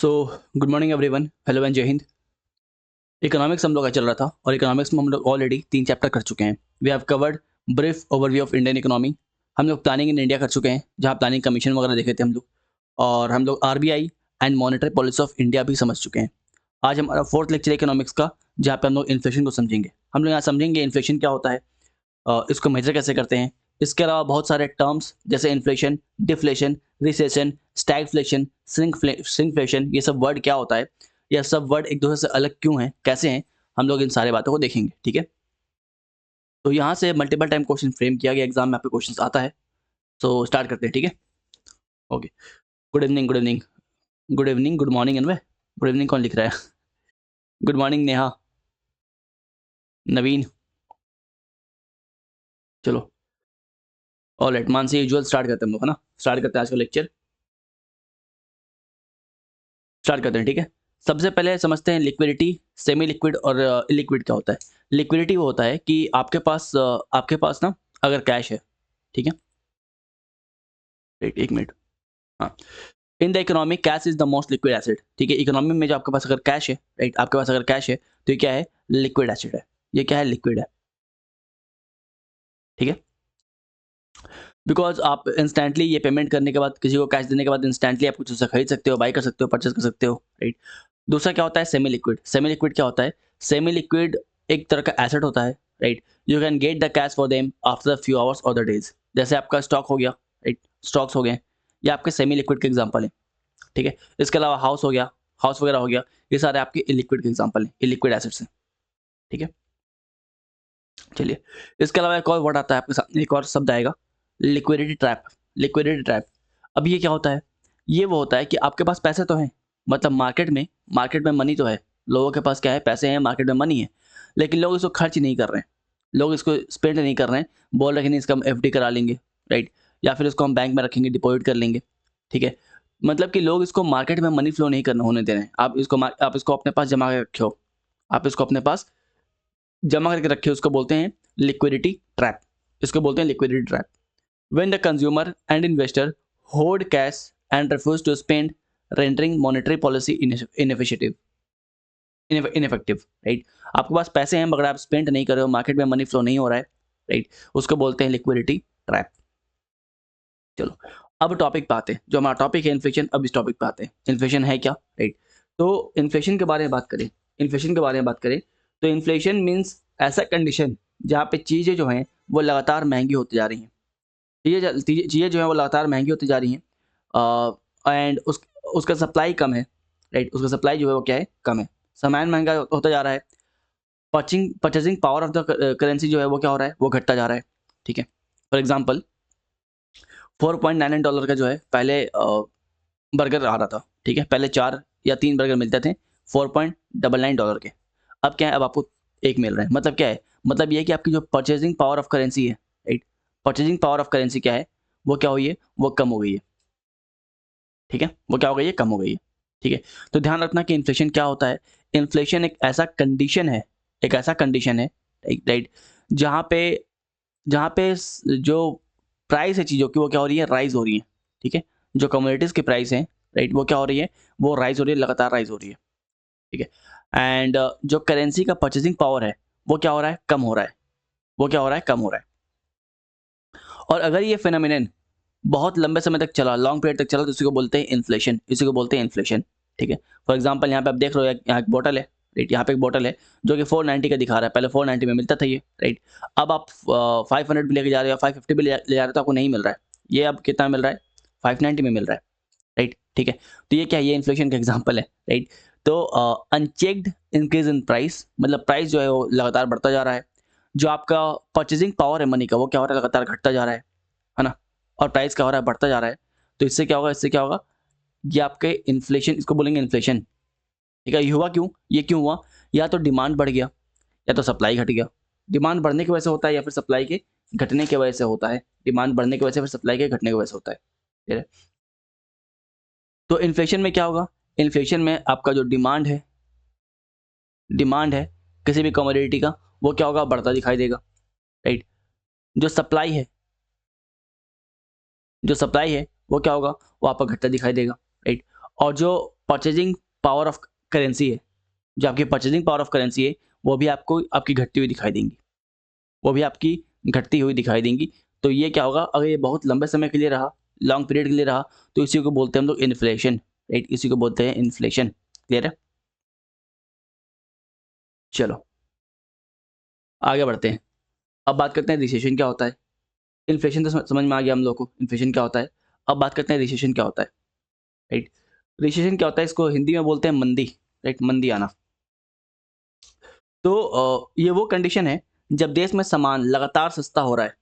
So good morning everyone, hello and जय Hind. Economics हम लोग का चल रहा था और इकोनॉमिक्स में हम लोग ऑलरेडी 3 चैप्टर कर चुके हैं। We have covered brief overview of Indian economy. हम लोग प्लानिंग इन इंडिया कर चुके हैं, जहाँ प्लानिंग कमीशन वगैरह देखे थे हम लोग, और हम लोग RBI and monetary policy of India भी समझ चुके हैं। आज हमारा 4th लेक्चर है इकोनॉमिक्स का, जहाँ पे हम लोग इन्फ्लेशन को समझेंगे। हम लोग यहाँ समझेंगे इन्फ्लेशन क्या होता है, इसको मेजर कैसे करते हैं। इसके अलावा बहुत सारे टर्म्स जैसे inflation, deflation, recession, stagflation, shrinkflation, ये सब वर्ड क्या होता है, यह सब वर्ड एक दूसरे से अलग क्यों हैं, कैसे हैं, हम लोग इन सारे बातों को देखेंगे। ठीक है, तो यहाँ से मल्टीपल टाइम क्वेश्चन फ्रेम किया गया, एग्जाम में आपके क्वेश्चन आता है। तो स्टार्ट करते हैं। ठीक है, okay. Good evening, good evening, good evening, good morning Anvay. Good evening कौन लिख रहा है? गुड मॉर्निंग नेहा, नवीन, चलो ऑलराइट। मानसी यूजुअल स्टार्ट करते हैं हम लोग, है ना। स्टार्ट करते हैं आज का लेक्चर, स्टार्ट करते हैं। ठीक है, सबसे पहले समझते हैं लिक्विडिटी, सेमी लिक्विड और इलिक्विड क्या होता है। लिक्विडिटी वो होता है कि आपके पास ना अगर कैश है, ठीक है, एक मिनट, हाँ। In the economy cash is the most liquid acid. ठीक है, इकोनॉमी में जो आपके पास अगर कैश है, राइट, आपके पास अगर कैश है तो ये क्या है, लिक्विड एसिड है। ये क्या है, लिक्विड है। ठीक है, बिकॉज आप इंस्टेंटली ये पेमेंट करने के बाद, किसी को कैश देने के बाद इंस्टेंटली आप कुछ उससे खरीद सकते हो, बाई कर सकते हो, परचेस कर सकते हो, राइट। दूसरा क्या होता है, सेमी लिक्विड। सेमी लिक्विड क्या होता है, सेमी लिक्विड एक तरह का एसेट होता है, right. You can get the cash for them after few hours और द डेज। जैसे आपका स्टॉक हो गया, राइट, स्टॉक्स हो गए, ये आपके सेमी लिक्विड के एग्जाम्पल है। ठीक है, इसके अलावा हाउस हो गया, हाउस वगैरह हो गया, ये सारे आपके इलिक्विड के एग्जाम्पल हैं, इलिक्विड एसेट्स हैं। ठीक है, चलिए, इसके अलावा एक और वर्ड आता है आपके सामने, एक और शब्द आएगा, लिक्विडिटी ट्रैप। लिक्विडिटी ट्रैप, अब ये क्या होता है, ये वो होता है कि आपके पास पैसे तो हैं, मतलब मार्केट में मनी तो है, लोगों के पास क्या है, पैसे हैं, मार्केट में मनी है, लेकिन लोग इसको खर्च नहीं कर रहे हैं, लोग इसको स्पेंड नहीं कर रहे हैं, बोल रहे हैं नहीं इसका हम एफडी करा लेंगे, राइट, या फिर इसको हम बैंक में रखेंगे, डिपॉजिट कर लेंगे। ठीक है, मतलब कि लोग इसको मार्केट में मनी फ्लो नहीं करने होने दे रहे हैं। आप इसको अपने पास जमा के रखे हो, आप इसको अपने पास जमा करके रखे हो, उसको बोलते हैं लिक्विडिटी ट्रैप। इसको बोलते हैं liquidity trap. When the consumer and investor hoard cash and refuse to spend, rendering monetary policy ineffective, right? आपके पास पैसे हैं मगर आप स्पेंड नहीं कर रहे हो, मार्केट में मनी फ्लो नहीं हो रहा है, राइट, उसको बोलते हैं लिक्विडिटी ट्रैप। चलो, अब टॉपिक पे आते हैं, जो हमारा टॉपिक है इन्फ्लेशन। अब इस टॉपिक पे आते हैं, इन्फ्लेशन है क्या, राइट। तो इन्फ्लेशन के बारे में बात करें, इन्फ्लेशन के बारे में बात करें तो इन्फ्लेशन मीन्स ऐसा कंडीशन जहाँ पे चीज़ें जो हैं वो लगातार महंगी होती जा रही हैं। चीज़ें जो है वो लगातार महंगी होती जा रही हैं, एंड उसका सप्लाई कम है, राइट, उसका सप्लाई जो है वो क्या है, कम है, सामान महंगा होता जा रहा है, purchasing power of the currency जो है वो क्या हो रहा है, वो घटता जा रहा है। ठीक है, फॉर एग्जांपल $4.99 का जो है पहले बर्गर आ रहा था, ठीक है, पहले 4 या 3 बर्गर मिलते थे $4.99 के। अब क्या है, अब आपको एक मिल रहा है। मतलब क्या है, मतलब ये है कि आपकी जो परचेजिंग पावर ऑफ करेंसी है, right, purchasing power of currency क्या है, वो क्या हुई है, वो कम हो गई है। ठीक है, वो क्या हो गई है, कम हो गई है। ठीक है, तो ध्यान रखना कि इन्फ्लेशन क्या होता है। इन्फ्लेशन एक ऐसा कंडीशन है, एक ऐसा कंडीशन है, राइट, जहाँ पे जो प्राइस है चीज़ों की वो क्या हो रही है, राइज हो रही है। ठीक है, जो कमोडिटीज़ की प्राइस है, राइट, वो क्या हो रही है, वो राइज हो रही है, लगातार राइज हो रही है। ठीक है, एंड जो करेंसी का परचेजिंग पावर है वो क्या हो रहा है, कम हो रहा है, वो क्या हो रहा है, कम हो रहा है। और अगर ये फिनोमिनन बहुत लंबे समय तक चला, लॉन्ग पीरियड तक चला, तो इसी को बोलते हैं इन्फ्लेशन, इसी को बोलते हैं इन्फ्लेशन। ठीक है, फॉर एग्जांपल यहाँ पे आप देख रहे हो, यहाँ एक बोतल है, राइट, यहाँ पे एक बोतल है जो कि 490 का दिखा रहा है, पहले 490 में मिलता था ये, राइट। अब आप 500 भी लेके जा रहे हो, 550 भी ले जा रहे हो, तो आपको नहीं मिल रहा है, ये अब कितना मिल रहा है, 590 में मिल रहा है, राइट। ठीक है, तो ये क्या है, ये इन्फ्लेशन का एग्जाम्पल है, राइट। तो अनचेक्ड इंक्रीज इन प्राइस, मतलब प्राइस जो है वो लगातार बढ़ता जा रहा है, जो आपका परचेजिंग पावर है मनी का, वो क्या हो रहा है, लगातार घटता जा रहा है ना, और प्राइस क्या हो रहा है, बढ़ता जा रहा है। तो इससे क्या होगा, इससे क्या होगा, ये आपके इन्फ्लेशन, इसको बोलेंगे इन्फ्लेशन। ठीक है, ये हुआ क्यों, ये क्यों हुआ, या तो डिमांड बढ़ गया या तो सप्लाई घट गया। डिमांड बढ़ने की वजह से होता है या फिर सप्लाई के घटने की वजह से होता है, डिमांड बढ़ने की वजह से फिर सप्लाई के घटने की वजह से होता है। ठीक है, तो इन्फ्लेशन में क्या होगा, इन्फ्लेशन में आपका जो डिमांड है किसी भी कमोडिटी का, वो क्या होगा, बढ़ता दिखाई देगा, राइट। जो सप्लाई है, जो सप्लाई है वो क्या होगा, वो आपका घटता दिखाई देगा, राइट। और जो परचेजिंग पावर ऑफ करेंसी है, जो आपकी परचेजिंग पावर ऑफ करेंसी है वो भी आपको आपकी घटती हुई दिखाई देंगी, वो भी आपकी घटती हुई दिखाई देंगी। तो ये क्या होगा, अगर ये बहुत लंबे समय के लिए रहा, लॉन्ग पीरियड के लिए रहा, तो इसी को बोलते हैं हम लोग इन्फ्लेशन, राइट, इसी को बोलते हैं इन्फ्लेशन। क्लियर है? चलो आगे बढ़ते हैं। अब बात करते हैं रिसेशन क्या होता है। इन्फ्लेशन तो समझ में आ गया हम लोग को, इन्फ्लेशन क्या होता है। अब बात करते हैं रिसेशन क्या होता है, राइट। रिसेशन क्या होता है, इसको हिंदी में बोलते हैं मंदी, राइट, मंदी आना। तो ये वो कंडीशन है जब देश में सामान लगातार सस्ता हो रहा है,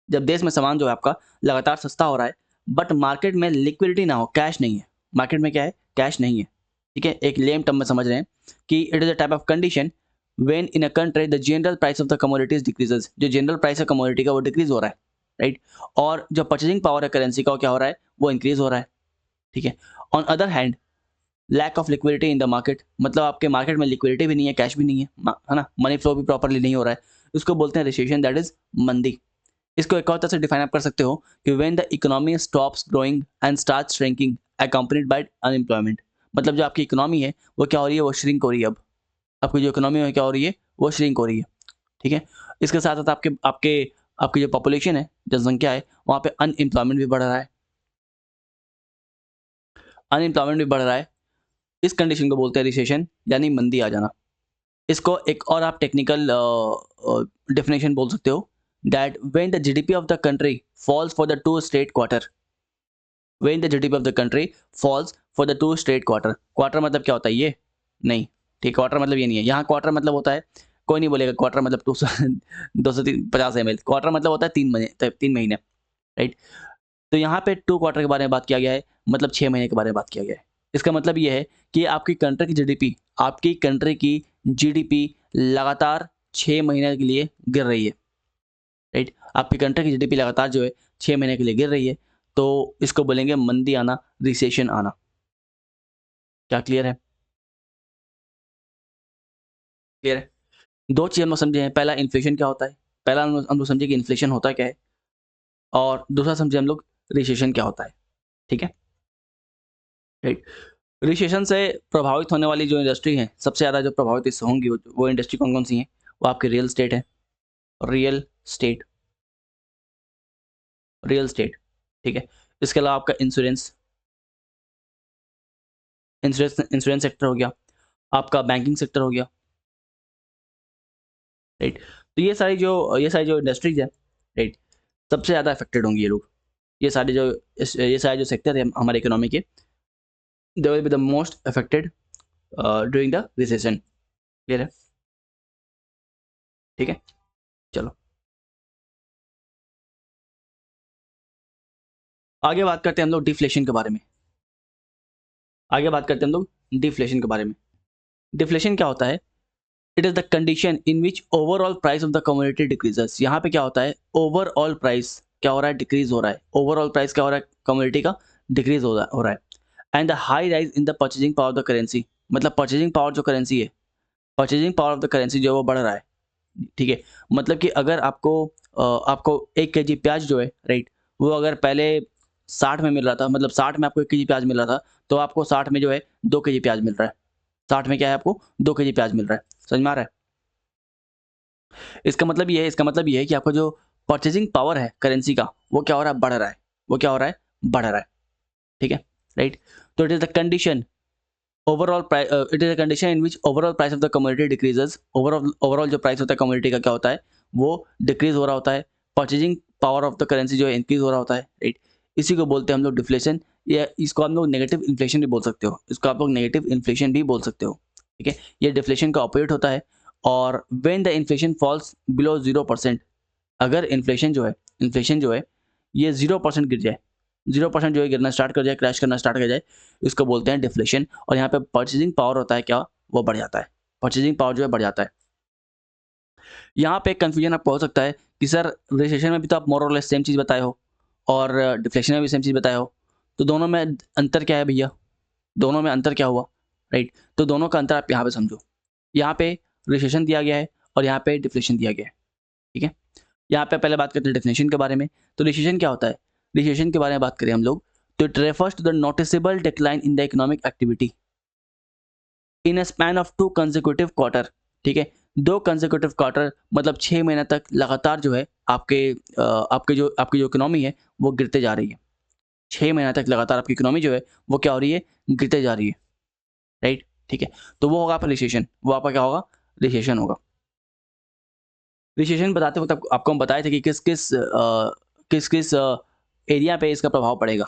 जब देश में सामान जो है आपका लगातार सस्ता हो रहा है, बट मार्केट में लिक्विडिटी ना हो, कैश नहीं है। मार्केट में क्या है, कैश नहीं है। ठीक है, एक लेम टर्म में समझ रहे हैं कि it is a type of condition when in a country the general price of the commodities decreases, जो जनरल प्राइस है कमोडिटी का वो डिक्रीज हो रहा है, राइट। और जो परचेजिंग पावर है करेंसी का वो क्या हो रहा है, वो इंक्रीज हो रहा है। ठीक है। On other hand lack of liquidity in the market, मतलब आपके मार्केट में लिक्विडिटी भी नहीं है, कैश भी नहीं है, है ना, मनी फ्लो भी प्रॉपरली नहीं हो रहा है, उसको बोलते हैं रिसेशन, दैट इज मंदी। इसको एक और तरह से डिफाइन आप कर सकते हो कि when the economy stops growing and start shrinking accompanied by unemployment, मतलब जो आपकी इकोनॉमी है वो क्या हो रही है, वो श्रिंक हो रही है। अब आपकी जो इकोनॉमी है क्या हो रही है, वो श्रिंक हो रही है। ठीक है। इसके साथ साथ आपके आपके आपकी जो पॉपुलेशन है, जनसंख्या है, वहाँ पे अनएम्प्लॉयमेंट भी बढ़ रहा है, अनएम्प्लॉयमेंट भी बढ़ रहा है। इस कंडीशन को बोलते हैं रिसेशन, यानी मंदी आ जाना। इसको एक और आप टेक्निकल डेफिनेशन बोल सकते हो, that when the GDP of the country falls for the 2 straight quarter, when the GDP of the country falls for the 2 straight quarter. Quarter मतलब क्या होता है, ये नहीं, ठीक, क्वार्टर मतलब ये नहीं है। यहाँ क्वार्टर मतलब होता है, कोई नहीं बोलेगा क्वार्टर मतलब 250 ml, क्वार्टर मतलब होता है 3 महीने, 3 महीने, राइट। तो यहाँ पे 2 क्वार्टर के बारे में बात किया गया है, मतलब 6 महीने के बारे में बात किया गया है। इसका मतलब ये है कि आपकी कंट्री की जीडीपी, आपकी कंट्री की जीडीपी लगातार 6 महीने के लिए गिर रही है, राइट। आपकी कंट्री की जीडीपी लगातार जो है 6 महीने के लिए गिर रही है, तो इसको बोलेंगे मंदी आना, रिसेशन आना। क्या क्लियर है? क्लियर है। दो चीज हम लोग समझे हैं, पहला इन्फ्लेशन क्या होता है, पहला हम लोग समझे कि इन्फ्लेशन होता क्या है, और दूसरा समझे हम लोग रिसेशन क्या होता है। ठीक है, राइट। रिसेशन से प्रभावित होने वाली जो इंडस्ट्री है, सबसे ज़्यादा जो प्रभावित इससे होंगी वो इंडस्ट्री कौन कौन सी हैं, वो आपकी रियल स्टेट है, रियल स्टेट, रियल स्टेट। ठीक है। इसके अलावा आपका इंश्योरेंस, इंश्योरेंस सेक्टर हो गया, आपका बैंकिंग सेक्टर हो गया, राइट। तो ये सारी जो इंडस्ट्रीज है, राइट, सबसे ज़्यादा अफेक्टेड होंगी ये लोग। ये सारे जो सेक्टर है हमारे इकोनॉमी के, they will be the most affected during the recession. Clear है? ठीक है, चलो आगे बात करते हैं हम लोग डिफ्लेशन के बारे में। आगे बात करते हैं हम लोग डिफ्लेशन के बारे में। डिफ्लेशन क्या होता है? It is the condition in which overall price of the commodity decreases. यहाँ पे क्या होता है, ओवरऑल प्राइस क्या हो रहा है, डिक्रीज हो रहा है। ओवरऑल प्राइस क्या हो रहा है, कमोडिटी का डिक्रीज हो रहा है। And the high rise in the purchasing power of the currency, मतलब परचेजिंग पावर जो करेंसी है, purchasing power of the currency जो है वो बढ़ रहा है। ठीक है। मतलब कि अगर आपको 1 kg प्याज जो है, राइट, वो अगर पहले 60 में मिल रहा था, मतलब 60 में आपको 1 kg प्याज मिल रहा था, तो आपको 60 में जो है 2 kg प्याज मिल रहा है। 60 में क्या है, आपको 2 kg प्याज मिल रहा है। समझ में आ रहा है? इसका मतलब ये है कि आपका जो परचेजिंग पावर है करेंसी का, वो क्या हो रहा है, बढ़ रहा है। वो क्या हो रहा है, बढ़ रहा है। ठीक है, राइट। तो it is the condition it is a condition in which overall price of the commodity decreases. Overall जो प्राइस होता है कमोडिटी का क्या होता है, वो डिक्रीज हो रहा होता है। Purchasing power of the currency जो है इंक्रीज हो रहा होता है, राइट। इसी को बोलते हैं हम लोग डिफ्लेशन, या इसको हम लोग नेगेटिव इन्फ्लेशन भी बोल सकते हो, इसको आप लोग नेगेटिव इन्फ्लेशन भी बोल सकते हो। ठीक है, ये डिफ्लेशन का ऑपोजिट होता है। और when the inflation falls below 0%, अगर इन्फ्लेशन जो है ये 0% गिर जाए, 0% जो है गिरना स्टार्ट कर जाए, क्रैश करना स्टार्ट कर जाए, इसको बोलते हैं डिफ्लेशन। और यहाँ पे परचेजिंग पावर होता है क्या, वो बढ़ जाता है। परचेजिंग पावर जो है बढ़ जाता है। यहाँ पे एक कन्फ्यूजन आपको हो सकता है कि सर रिसेशन में भी तो आप मोर और लेस सेम चीज़ बताए हो, और डिफ्लेशन में भी सेम चीज़ बताए हो, तो दोनों में अंतर क्या है भैया, दोनों में अंतर क्या हुआ, राइट। तो दोनों का अंतर आप यहाँ पे समझो। यहाँ पे रिसेशन दिया गया है और यहाँ पे डिफ्लेशन दिया गया है। ठीक है। यहाँ पे पहले बात करते हैं डेफिनेशन के बारे में। तो रिसेशन क्या होता है, रिसेशन के बारे में बात करें हम लोग, तो it refers to the noticeable decline in the economic activity. In a span of 2 consecutive quarter, ठीक है, 2 कंसेक्यूटिव क्वार्टर मतलब 6 महीने तक लगातार जो है आपकी जो इकोनॉमी है वो गिरते जा रही है। 6 महीने तक लगातार आपकी इकोनॉमी जो है वो क्या हो रही है, गिरते जा रही है, राइट? ठीक है, तो वो होगा आपका रिसेशन, वो आपका क्या होगा, रिसेशन होगा। रिसेशन बताते वक्त आपको हम बताए थे कि किस एरिया पे इसका प्रभाव पड़ेगा,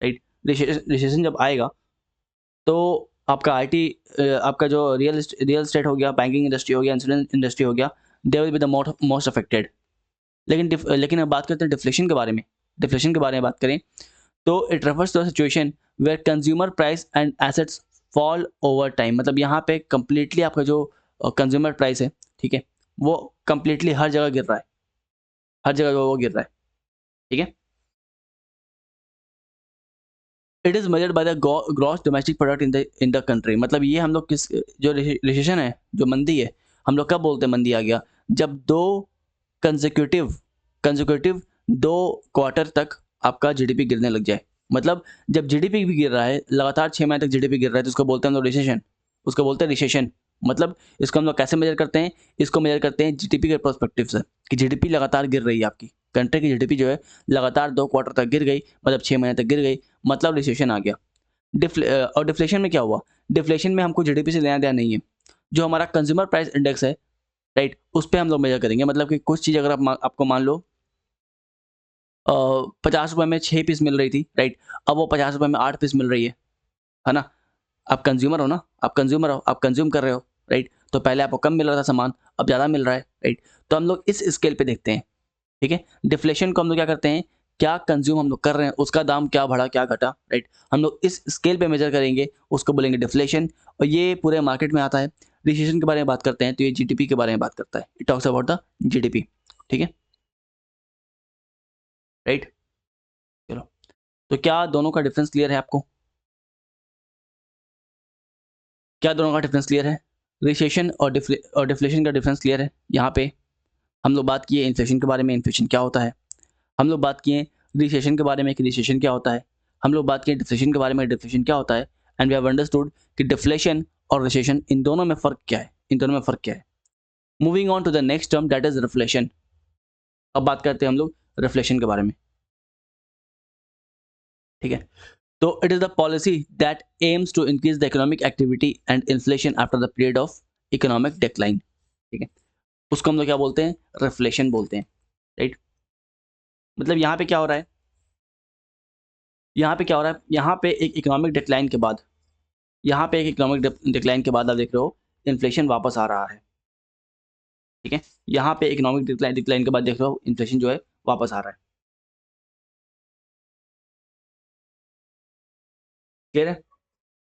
राइट? रिसेशन जब आएगा तो आपका आईटी, आपका जो रियल एस्टेट हो गया, बैंकिंग इंडस्ट्री हो गया, इंश्योरेंस इंडस्ट्री हो गया, they will be the most affected. लेकिन अब बात करते हैं डिफ्लेशन के बारे में। डिफ्लेशन के बारे में बात करें तो it refers to a situation where consumer price and assets fall over time. मतलब यहाँ पे कंप्लीटली आपका जो कंज्यूमर प्राइस है, ठीक है, वो कंप्लीटली हर जगह गिर रहा है, हर जगह वो गिर रहा है, ठीक है। It is measured by the gross domestic product in the country. मतलब ये हम लोग किस जो रिसेशन है, जो मंदी है, हम लोग कब बोलते हैं मंदी आ गया, जब दो कंसेक्यूटिव कंसेक्यूटिव 2 क्वार्टर तक आपका जीडीपी गिरने लग जाए। मतलब जब जीडीपी भी गिर रहा है, लगातार 6 महीने तक जीडीपी गिर रहा है, तो उसको बोलते हैं हम लोग रिसेशन, उसको बोलते हैं रिसेशन। मतलब इसको हम लोग कैसे मेजर करते हैं, इसको मेजर करते हैं जीडीपी के पर्सपेक्टिव से, कि जीडीपी लगातार गिर रही है, आपकी कंट्री की जीडीपी जो है लगातार 2 क्वार्टर तक गिर गई, मतलब 6 महीने तक गिर गई, मतलब रिसेशन आ गया। और डिफ्लेशन में क्या हुआ, डिफ्लेशन में हमको जीडीपी से लेना देना नहीं है, जो हमारा कंज्यूमर प्राइस इंडेक्स है, राइट, उस पे हम लोग मेजर करेंगे। मतलब कि कुछ चीज़ अगर आपको मान लो 50 रुपए में 6 पीस मिल रही थी, राइट, अब वो 50 रुपए में 8 पीस मिल रही है ना? आप कंज्यूमर हो ना, आप कंज्यूमर हो, आप कंज्यूम कर रहे हो, राइट? तो पहले आपको कम मिल रहा था सामान, अब ज़्यादा मिल रहा है, राइट? तो हम लोग इस स्केल पे देखते हैं, ठीक है? डिफ्लेशन को हम लोग क्या करते हैं, क्या कंज्यूम हम लोग कर रहे हैं, उसका दाम क्या बढ़ा, क्या घटा, राइट? हम लोग इस स्केल पे मेजर करेंगे, उसको बोलेंगे डिफ्लेशन, और ये पूरे मार्केट में आता है। रिसेशन के बारे में बात करते हैं तो ये जीडीपी के बारे में बात करता है, it talks about the GDP, ठीक है, राइट? चलो, तो क्या दोनों का डिफरेंस क्लियर है आपको? क्या दोनों का डिफरेंस क्लियर है? रिसेशन और डिफ्लेशन का डिफरेंस क्लियर है? यहाँ पे हम लोग बात किए इन्फ्लेशन के बारे में, इन्फ्लेशन क्या होता है। हम लोग बात किए रिसेशन के बारे में कि रिसेशन क्या होता है। हम लोग बात किए डिफ्लेशन के बारे में, डिफ्लेशन क्या होता है। एंड वी हैव अंडरस्टूड कि डिफ्लेशन और रिसेशन, इन दोनों में फ़र्क क्या है, इन दोनों में फ़र्क क्या है। Moving on to the next term that is reflation. अब बात करते हैं हम लोग रिफ्लेशन के बारे में, ठीक है। तो it is the policy that aims to increase the economic activity and inflation after the period of economic decline, ठीक है। उसको हम लोग क्या बोलते हैं, रिफ्लेशन बोलते हैं, राइट। मतलब यहाँ पे क्या हो रहा है, यहाँ पे क्या हो रहा है, यहाँ पे एक इकोनॉमिक डिक्लाइन के बाद, यहाँ पे एक इकोनॉमिक डिक्लाइन के बाद आप देख रहे हो इन्फ्लेशन वापस आ रहा है, ठीक है। यहाँ पे इकोनॉमिक डिक्लाइन के बाद देख रहे हो इन्फ्लेशन जो है वापस आ रहा है, क्लियर है।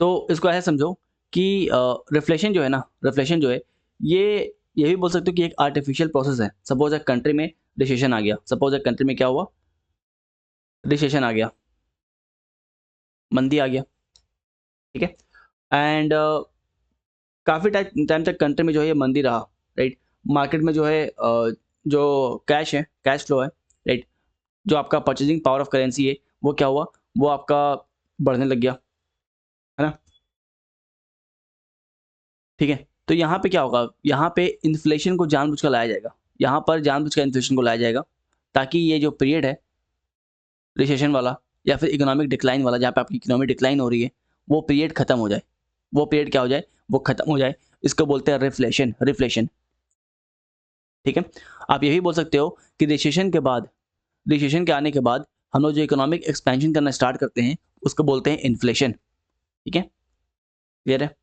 तो इसको ऐसे समझो कि रिफ्लेशन जो है ना, रिफ्लेशन जो है, ये भी बोल सकते हो कि एक आर्टिफिशियल प्रोसेस है। सपोज एक कंट्री में रिसेशन आ गया, सपोज एक कंट्री में क्या हुआ, रिसेशन आ गया, मंदी आ गया, ठीक है। एंड काफ़ी टाइम तक कंट्री में जो है ये मंदी रहा, राइट। मार्केट में जो है जो कैश है, कैश फ्लो है, राइट, जो आपका परचेजिंग पावर ऑफ करेंसी है, वो क्या हुआ, वो आपका बढ़ने लग गया, है ना? ठीक है। तो यहाँ पे क्या होगा, यहाँ पे इन्फ्लेशन को जानबूझ कर लाया जाएगा, यहाँ पर जानबूझ कर इन्फ्लेशन को लाया जाएगा, ताकि ये जो पीरियड है रिसेशन वाला या फिर इकोनॉमिक डिक्लाइन वाला, जहाँ पे आपकी इकोनॉमिक डिक्लाइन हो रही है, वो पीरियड खत्म हो जाए, वो पीरियड क्या हो जाए, वो खत्म हो जाए। इसको बोलते हैं रिफ्लेशन, रिफ्लेशन, ठीक है। आप ये भी बोल सकते हो कि रिसेशन के बाद, रिसेशन के आने के बाद हम लोग जो इकोनॉमिक एक्सपेंशन करना स्टार्ट करते हैं, उसको बोलते हैं इन्फ्लेशन, ठीक है, क्लियर है।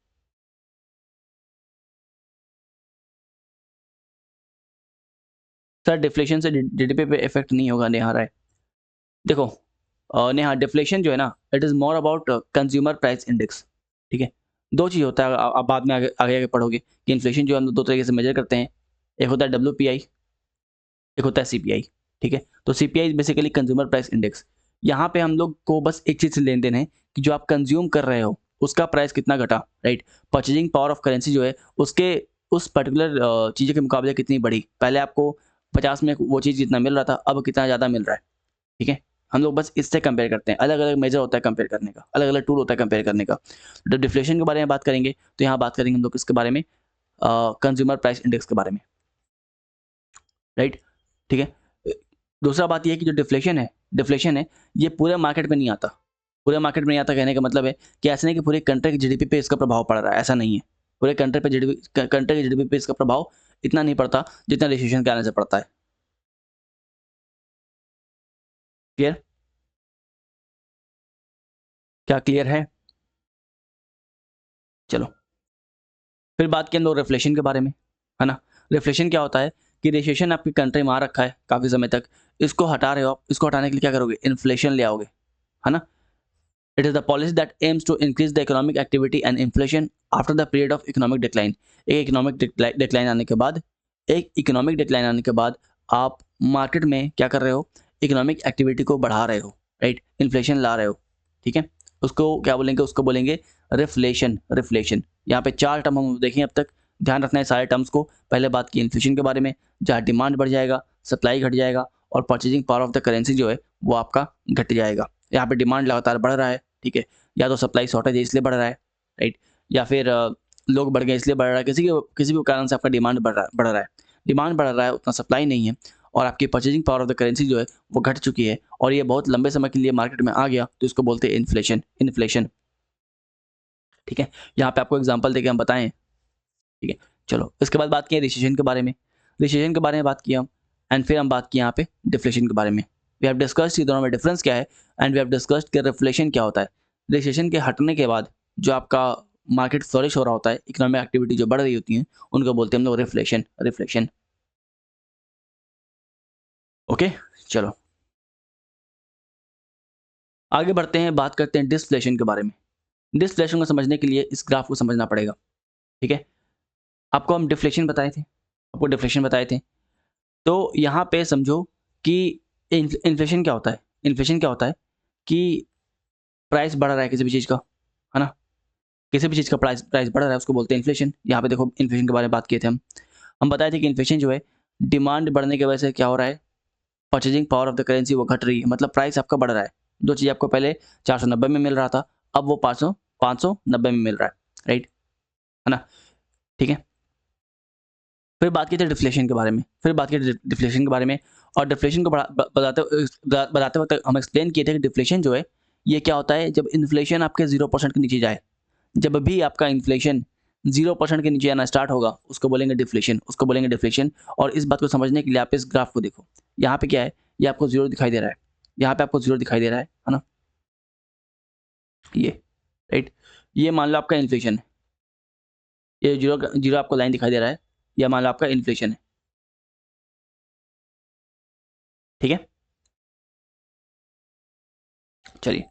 सर डिफ्लेशन से जीडीपी पे इफेक्ट नहीं होगा, नेहा राय। देखो नेहा, डिफ्लेशन जो है ना, it is more about consumer price index, ठीक है। दो चीज़ होता है, आप बाद में आगे आगे आगे पढ़ोगे कि इन्फ्लेशन जो है हम लोग दो तरीके से मेजर करते हैं, एक होता है डब्ल्यूपीआई, एक होता है सीपीआई, ठीक है। तो CPI basically consumer price index. यहाँ पे हम लोग को बस एक चीज़ से लेन देन है कि जो आप कंज्यूम कर रहे हो उसका प्राइस कितना घटा, right. Purchasing power of currency जो है उसके उस पर्टिकुलर चीज़ों के मुकाबले कितनी बढ़ी। पहले आपको 50 में वो चीज़ जितना मिल रहा था, अब कितना ज़्यादा मिल रहा है, ठीक है। हम लोग बस इससे कंपेयर करते हैं, अलग अलग मेजर होता है कंपेयर करने का, अलग अलग टूल होता है कंपेयर करने का। जब डिफ्लेशन के बारे में बात करेंगे तो यहाँ बात करेंगे हम लोग किसके बारे में, कंज्यूमर प्राइस इंडेक्स के बारे में, राइट, ठीक है। दूसरा बात ये है कि जो डिफ्लेशन है ये पूरे मार्केट में नहीं आता, पूरे मार्केट में नहीं आता कहने का मतलब है कि ऐसा नहीं कि पूरे कंट्री की जीडीपी पे इसका प्रभाव पड़ रहा है, ऐसा नहीं है। पूरे कंट्री की जीडीपी पे इसका प्रभाव इतना नहीं पड़ता जितना रिसेशन के आने से पड़ता है। क्लियर? क्या क्लियर है? चलो फिर बात की हम लोग रिफ्लेशन के बारे में, है ना। रिफ्लेशन क्या होता है कि रिसेशन आपकी कंट्री में आ रखा है काफी समय तक, इसको हटा रहे हो आप, इसको हटाने के लिए क्या करोगे, इन्फ्लेशन ले आओगे, है ना। It is the policy that aims to increase the economic activity and inflation after the period of economic decline. एक इकोनॉमिक डिक्लाइन आने के बाद, आप मार्केट में क्या कर रहे हो, इकोनॉमिक एक्टिविटी को बढ़ा रहे हो, राइट, इन्फ्लेशन ला रहे हो, ठीक है। उसको क्या बोलेंगे, उसको बोलेंगे रिफ्लेशन। यहाँ पे 4 टर्म हम देखें अब तक, ध्यान रखना है सारे टर्म्स को। पहले बात की इन्फ्लेशन के बारे में, जहाँ डिमांड बढ़ जाएगा, सप्लाई घट जाएगा और purchasing power of the currency जो है वो आपका घट जाएगा। यहाँ पे डिमांड लगातार बढ़ रहा है, ठीक है, या तो सप्लाई शॉर्टेज है इसलिए बढ़ रहा है, राइट, या फिर लोग बढ़ गए इसलिए बढ़ रहा है, किसी भी कारण से आपका डिमांड बढ़ रहा है, डिमांड बढ़ रहा है, उतना सप्लाई नहीं है और आपकी purchasing power of the currency जो है वो घट चुकी है और ये बहुत लंबे समय के लिए मार्केट में आ गया, तो इसको बोलते हैं इन्फ्लेशन, ठीक है। यहाँ पे आपको एग्जांपल देके हम बताएं, ठीक है। चलो इसके बाद बात की रिसेशन के बारे में, बात की हम, एंड फिर हम बात की यहाँ पे डिफ्लेशन के बारे में। वी हैव डिस्कस्ड ये दोनों में डिफरेंस क्या है, एंड वी हैव डिस्कस्ड कि रिफ्लेशन क्या होता है। रिसेशन के हटने के बाद जो आपका मार्केट फ्लोरिश हो रहा होता है, इकोनॉमिक एक्टिविटी जो बढ़ रही होती है, उनको बोलते हैं हम लोग रिफ्लेशन। ओके, चलो आगे बढ़ते हैं, बात करते हैं डिसफ्लेशन के बारे में। डिसफ्लेशन को समझने के लिए इस ग्राफ को समझना पड़ेगा, ठीक है। आपको हम डिफ्लेशन बताए थे, तो यहाँ पे समझो कि इन्फ्लेशन क्या होता है, कि प्राइस बढ़ रहा है किसी भी चीज़ का, है ना, किसी भी चीज़ का प्राइस बढ़ रहा है उसको बोलते हैं इन्फ्लेशन। यहाँ पे देखो इन्फ्लेशन के बारे में बात किए थे हम बताए थे कि इन्फ्लेशन जो है डिमांड बढ़ने की वजह से क्या हो रहा है, purchasing power of the currency वो घट रही है, मतलब प्राइस आपका बढ़ रहा है। जो चीज़ आपको पहले 490 में मिल रहा था अब वो 590 में मिल रहा है, राइट, है ना, ठीक है। फिर बात की थी डिफ्लेशन के बारे में, और डिफ्लेशन को बताते वक्त हम एक्सप्लेन किए थे कि डिफ्लेशन जो है ये क्या होता है, जब इन्फ्लेशन आपके 0% के नीचे जाए, जब भी आपका इन्फ्लेशन 0% के नीचे आना स्टार्ट होगा उसको बोलेंगे डिफ्लेशन। और इस बात को समझने के लिए आप इस ग्राफ को देखो, यहाँ पे क्या है, ये आपको जीरो दिखाई दे रहा है, है ना, ये, राइट, ये मान लो आपका इन्फ्लेशन है, ये जीरो आपको लाइन दिखाई दे रहा है, यह मान लो आपका इन्फ्लेशन है, ठीक है। चलिए,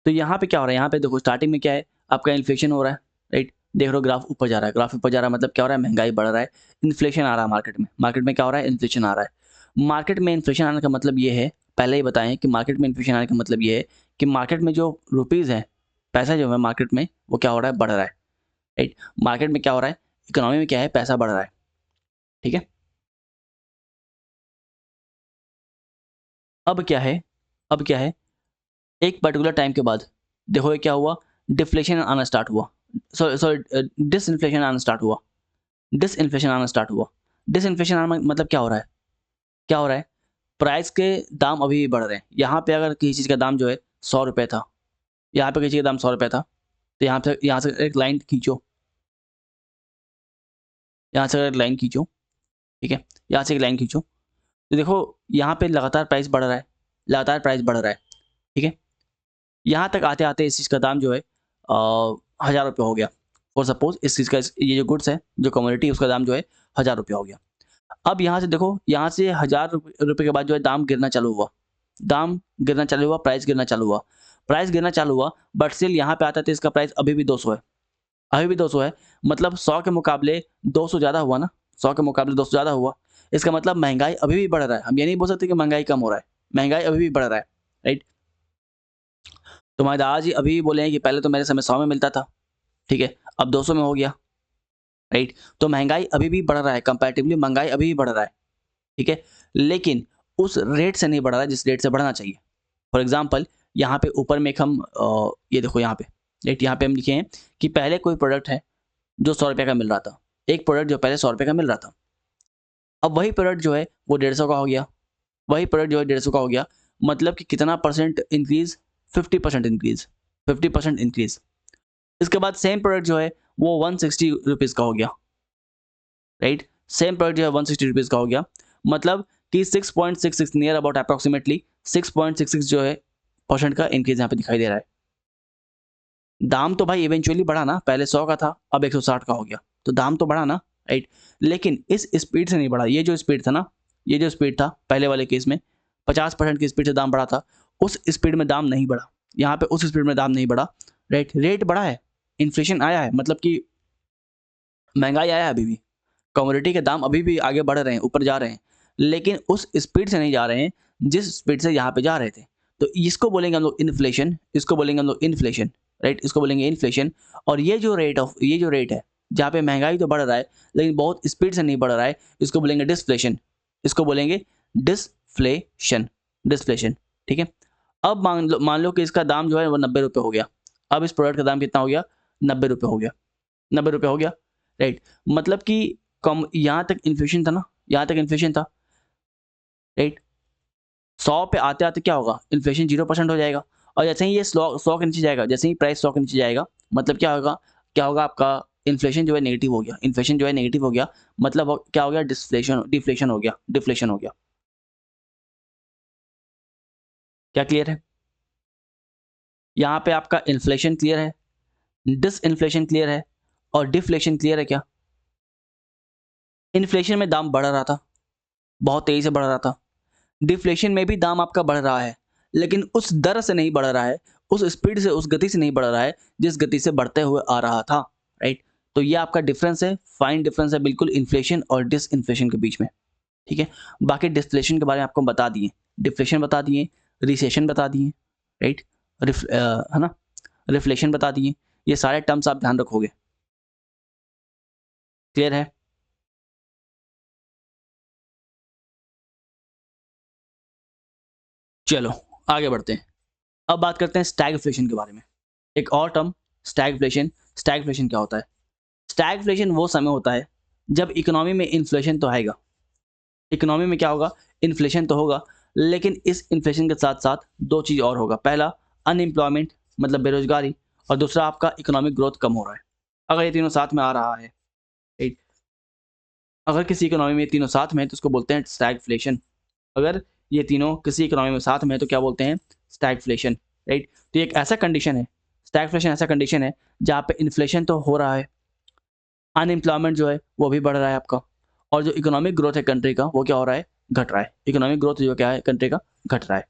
तो यहाँ पे क्या हो रहा है, यहाँ पे देखो स्टार्टिंग में क्या है, आपका इन्फ्लेशन हो रहा है, राइट, देख रहे हो ग्राफ ऊपर जा रहा है, मतलब क्या हो रहा है, महंगाई बढ़ रहा है, इन्फ्लेशन आ रहा है मार्केट में क्या हो रहा है, इन्फ्लेशन आ रहा है। मार्केट में इन्फ्लेशन आने का मतलब ये है, पहले ही बताएं कि मार्केट में इन्फ्लेशन आने का मतलब ये है कि मार्केट में जो रुपीज़ है, पैसा जो है मार्केट में वो क्या हो रहा है, बढ़ रहा है, राइट। मार्केट में क्या हो रहा है, इकोनॉमी में क्या है, पैसा बढ़ रहा है, ठीक है। अब क्या है, एक पर्टिकुलर टाइम के बाद देखो ये क्या हुआ, डिफ्लेशन आना स्टार्ट हुआ, सॉरी डिसइन्फ्लेशन आना स्टार्ट हुआ, डिसइन्फ्लेशन आना मतलब क्या हो रहा है, प्राइस के दाम अभी भी बढ़ रहे हैं। यहाँ पे अगर किसी चीज़ का दाम जो है 100 रुपये था, यहाँ पे किसी का दाम 100 रुपये था, तो यहाँ से एक लाइन खींचो, ठीक है, यहाँ से एक लाइन खींचो, तो देखो यहाँ पे लगातार प्राइस बढ़ रहा है, ठीक है। यहाँ तक आते आते इस चीज़ का दाम जो है 1000 रुपये हो गया, और सपोज इस चीज़ का ये जो गुड्स है, जो कमोडिटी, उसका दाम जो है 1000 रुपये हो गया। अब यहाँ से देखो, यहाँ से 1000 रुपये के बाद जो है दाम गिरना चालू हुआ, प्राइस गिरना चालू हुआ, बट स्टिल यहाँ पे आता था इसका प्राइस अभी भी 200 है, मतलब 100 के मुकाबले 200 ज़्यादा हुआ ना, इसका मतलब महंगाई अभी भी बढ़ रहा है। हम ये नहीं बोल सकते कि महंगाई कम हो रहा है, महंगाई अभी भी बढ़ रहा है, राइट। तुम्हारे दादाजी अभी भी बोले हैं कि पहले तो मेरे समय 100 में मिलता था, ठीक है, अब 200 में हो गया, राइट। तो महंगाई अभी भी बढ़ रहा है, कंपैरेटिवली महंगाई अभी भी बढ़ रहा है, ठीक है, लेकिन उस रेट से नहीं बढ़ रहा है जिस रेट से बढ़ना चाहिए, फॉर एग्जांपल यहाँ पे ऊपर में एक हम ये देखो यहाँ पे राइट, यहाँ पे हम लिखे हैं कि पहले कोई प्रोडक्ट है जो 100 रुपये का मिल रहा था, एक प्रोडक्ट जो पहले 100 रुपये का मिल रहा था, अब वही प्रोडक्ट जो है वो 150 का हो गया, वही प्रोडक्ट जो है 150 का हो गया, मतलब कि कितना परसेंट इंक्रीज, 50% इंक्रीज, 50% इंक्रीज। इसके बाद सेम प्रोडक्ट जो है वो 160 रुपीज़ का हो गया, राइट, सेम प्रोडक्ट जो है 160 रुपीज़ का हो गया, मतलब कि 6.66 नियर अबाउट अप्रॉक्सीमेटली 6.66 जो है परसेंट का इंक्रीज यहाँ पे दिखाई दे रहा है। दाम तो भाई इवेंचुअली बढ़ा ना, पहले 100 का था अब 160 का हो गया, तो दाम तो बढ़ा ना, राइट, लेकिन इस स्पीड से नहीं बढ़ा। ये जो स्पीड था ना, ये जो स्पीड था पहले वाले केस में 50% की स्पीड से दाम बढ़ा था, उस स्पीड में दाम नहीं बढ़ा, यहाँ पे उस स्पीड में दाम नहीं बढ़ा, राइट, रेट बढ़ा है, इन्फ्लेशन आया है, मतलब कि महंगाई आया है, अभी भी कमोडिटी के दाम अभी भी आगे बढ़ रहे हैं, ऊपर जा रहे हैं, लेकिन उस स्पीड से नहीं जा रहे हैं जिस स्पीड से यहाँ पे जा रहे थे। तो इसको बोलेंगे हम लोग इन्फ्लेशन, इसको बोलेंगे हम लोग इन्फ्लेशन, राइट, इसको बोलेंगे इन्फ्लेशन। और ये जो रेट है जहाँ पे महंगाई तो बढ़ रहा है लेकिन बहुत स्पीड से नहीं बढ़ रहा है, इसको बोलेंगे डिस्फ्लेशन, इसको बोलेंगे डिस्फ्लेशन, डिस्फ्लेशन, ठीक है। अब मान लो कि इसका दाम जो है वो 90 रुपये हो गया, अब इस प्रोडक्ट का दाम कितना हो गया, 90 रुपये हो गया, 90 रुपये हो गया, राइट, मतलब कि कम, यहाँ तक इन्फ्लेशन था ना, यहाँ तक इन्फ्लेशन था, राइट, 100 पे आते आते क्या होगा, इन्फ्लेशन 0% हो जाएगा, और जैसे ही ये 100 के नीचे जाएगा, जैसे ही प्राइस 100 के नीचे जाएगा, मतलब क्या होगा, क्या होगा, आपका इन्फ्लेशन जो है नेगेटिव हो गया, इन्फ्लेशन जो है नेगेटिव हो गया, मतलब क्या हो गया, डिफ्लेशन हो गया, डिफ्लेशन हो गया। क्या क्लियर है? यहाँ पे आपका इन्फ्लेशन क्लियर है, डिसइन्फ्लेशन क्लियर है, और डिफ्लेशन क्लियर है क्या? इन्फ्लेशन में दाम बढ़ रहा था, बहुत तेजी से बढ़ रहा था, डिफ्लेशन में भी दाम आपका बढ़ रहा है, लेकिन उस दर से नहीं बढ़ रहा है, उस स्पीड से, उस गति से नहीं बढ़ रहा है जिस गति से बढ़ते हुए आ रहा था, राइट। तो ये आपका डिफरेंस है, फाइन डिफरेंस है बिल्कुल इन्फ्लेशन और डिसइन्फ्लेशन के बीच में, ठीक है। बाकी डिस्फ्लेशन के बारे में आपको बता दिए, डिफ्लेशन बता दिए, रिसेशन बता दिए, राइट, है ना, रिफ्लेशन बता दिए, ये सारे टर्म्स आप ध्यान रखोगे, क्लियर है? चलो आगे बढ़ते हैं, अब बात करते हैं स्टैगफ्लेशन के बारे में। एक और टर्म स्टैगफ्लेशन, स्टैगफ्लेशन क्या होता है? स्टैगफ्लेशन वो समय होता है जब इकोनॉमी में इन्फ्लेशन तो आएगा, इकोनॉमी में क्या होगा, इन्फ्लेशन तो होगा, लेकिन इस इन्फ्लेशन के साथ साथ दो चीज़ और होगा, पहला अनएम्प्लॉयमेंट मतलब बेरोजगारी, और दूसरा आपका इकोनॉमिक ग्रोथ कम हो रहा है। अगर ये तीनों साथ में आ रहा है, राइट, अगर किसी इकोनॉमी में ये तीनों साथ में है तो उसको बोलते हैं स्टैगफ्लेशन। अगर ये तीनों किसी इकोनॉमी में साथ में है तो क्या बोलते हैं, स्टैगफ्लेशन, राइट। तो ये एक ऐसा कंडीशन है, स्टैगफ्लेशन ऐसा कंडीशन है जहाँ पे इन्फ्लेशन तो हो रहा है, अनएम्प्लॉयमेंट जो है वो भी बढ़ रहा है आपका, और जो इकोनॉमिक ग्रोथ है कंट्री का वो क्या हो रहा है, घट रहा है, इकोनॉमिक ग्रोथ जो क्या है कंट्री का, घट रहा है,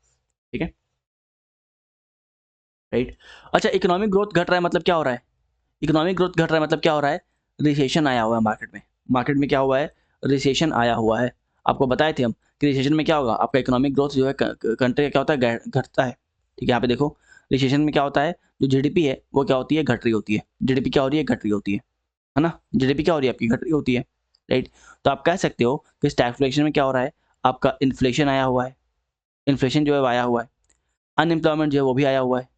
ठीक है, राइट। अच्छा, इकोनॉमिक ग्रोथ घट रहा है मतलब क्या हो रहा है, इकोनॉमिक ग्रोथ घट रहा है मतलब क्या हो रहा है, रिसेशन आया हुआ है मार्केट में, मार्केट में क्या हुआ है, रिसेशन आया हुआ है। आपको बताए थे हम कि रिसेशन में क्या होगा, आपका इकोनॉमिक ग्रोथ जो है कंट्री का क्या होता है, घटता है, ठीक है। यहाँ पे देखो रिसेशन में क्या होता है, जो जीडीपी है वो क्या होती है, घट रही होती है, जीडीपी क्या हो रही है, घट रही होती है ना, जीडीपी क्या हो रही है आपकी, घट रही होती है, राइट। तो आप कह सकते हो कि स्टैगफ्लेशन में क्या हो रहा है, आपका इन्फ्लेशन आया हुआ है, इन्फ्लेशन जो है वो आया हुआ है, अनएम्प्लॉयमेंट जो है वो भी आया हुआ है,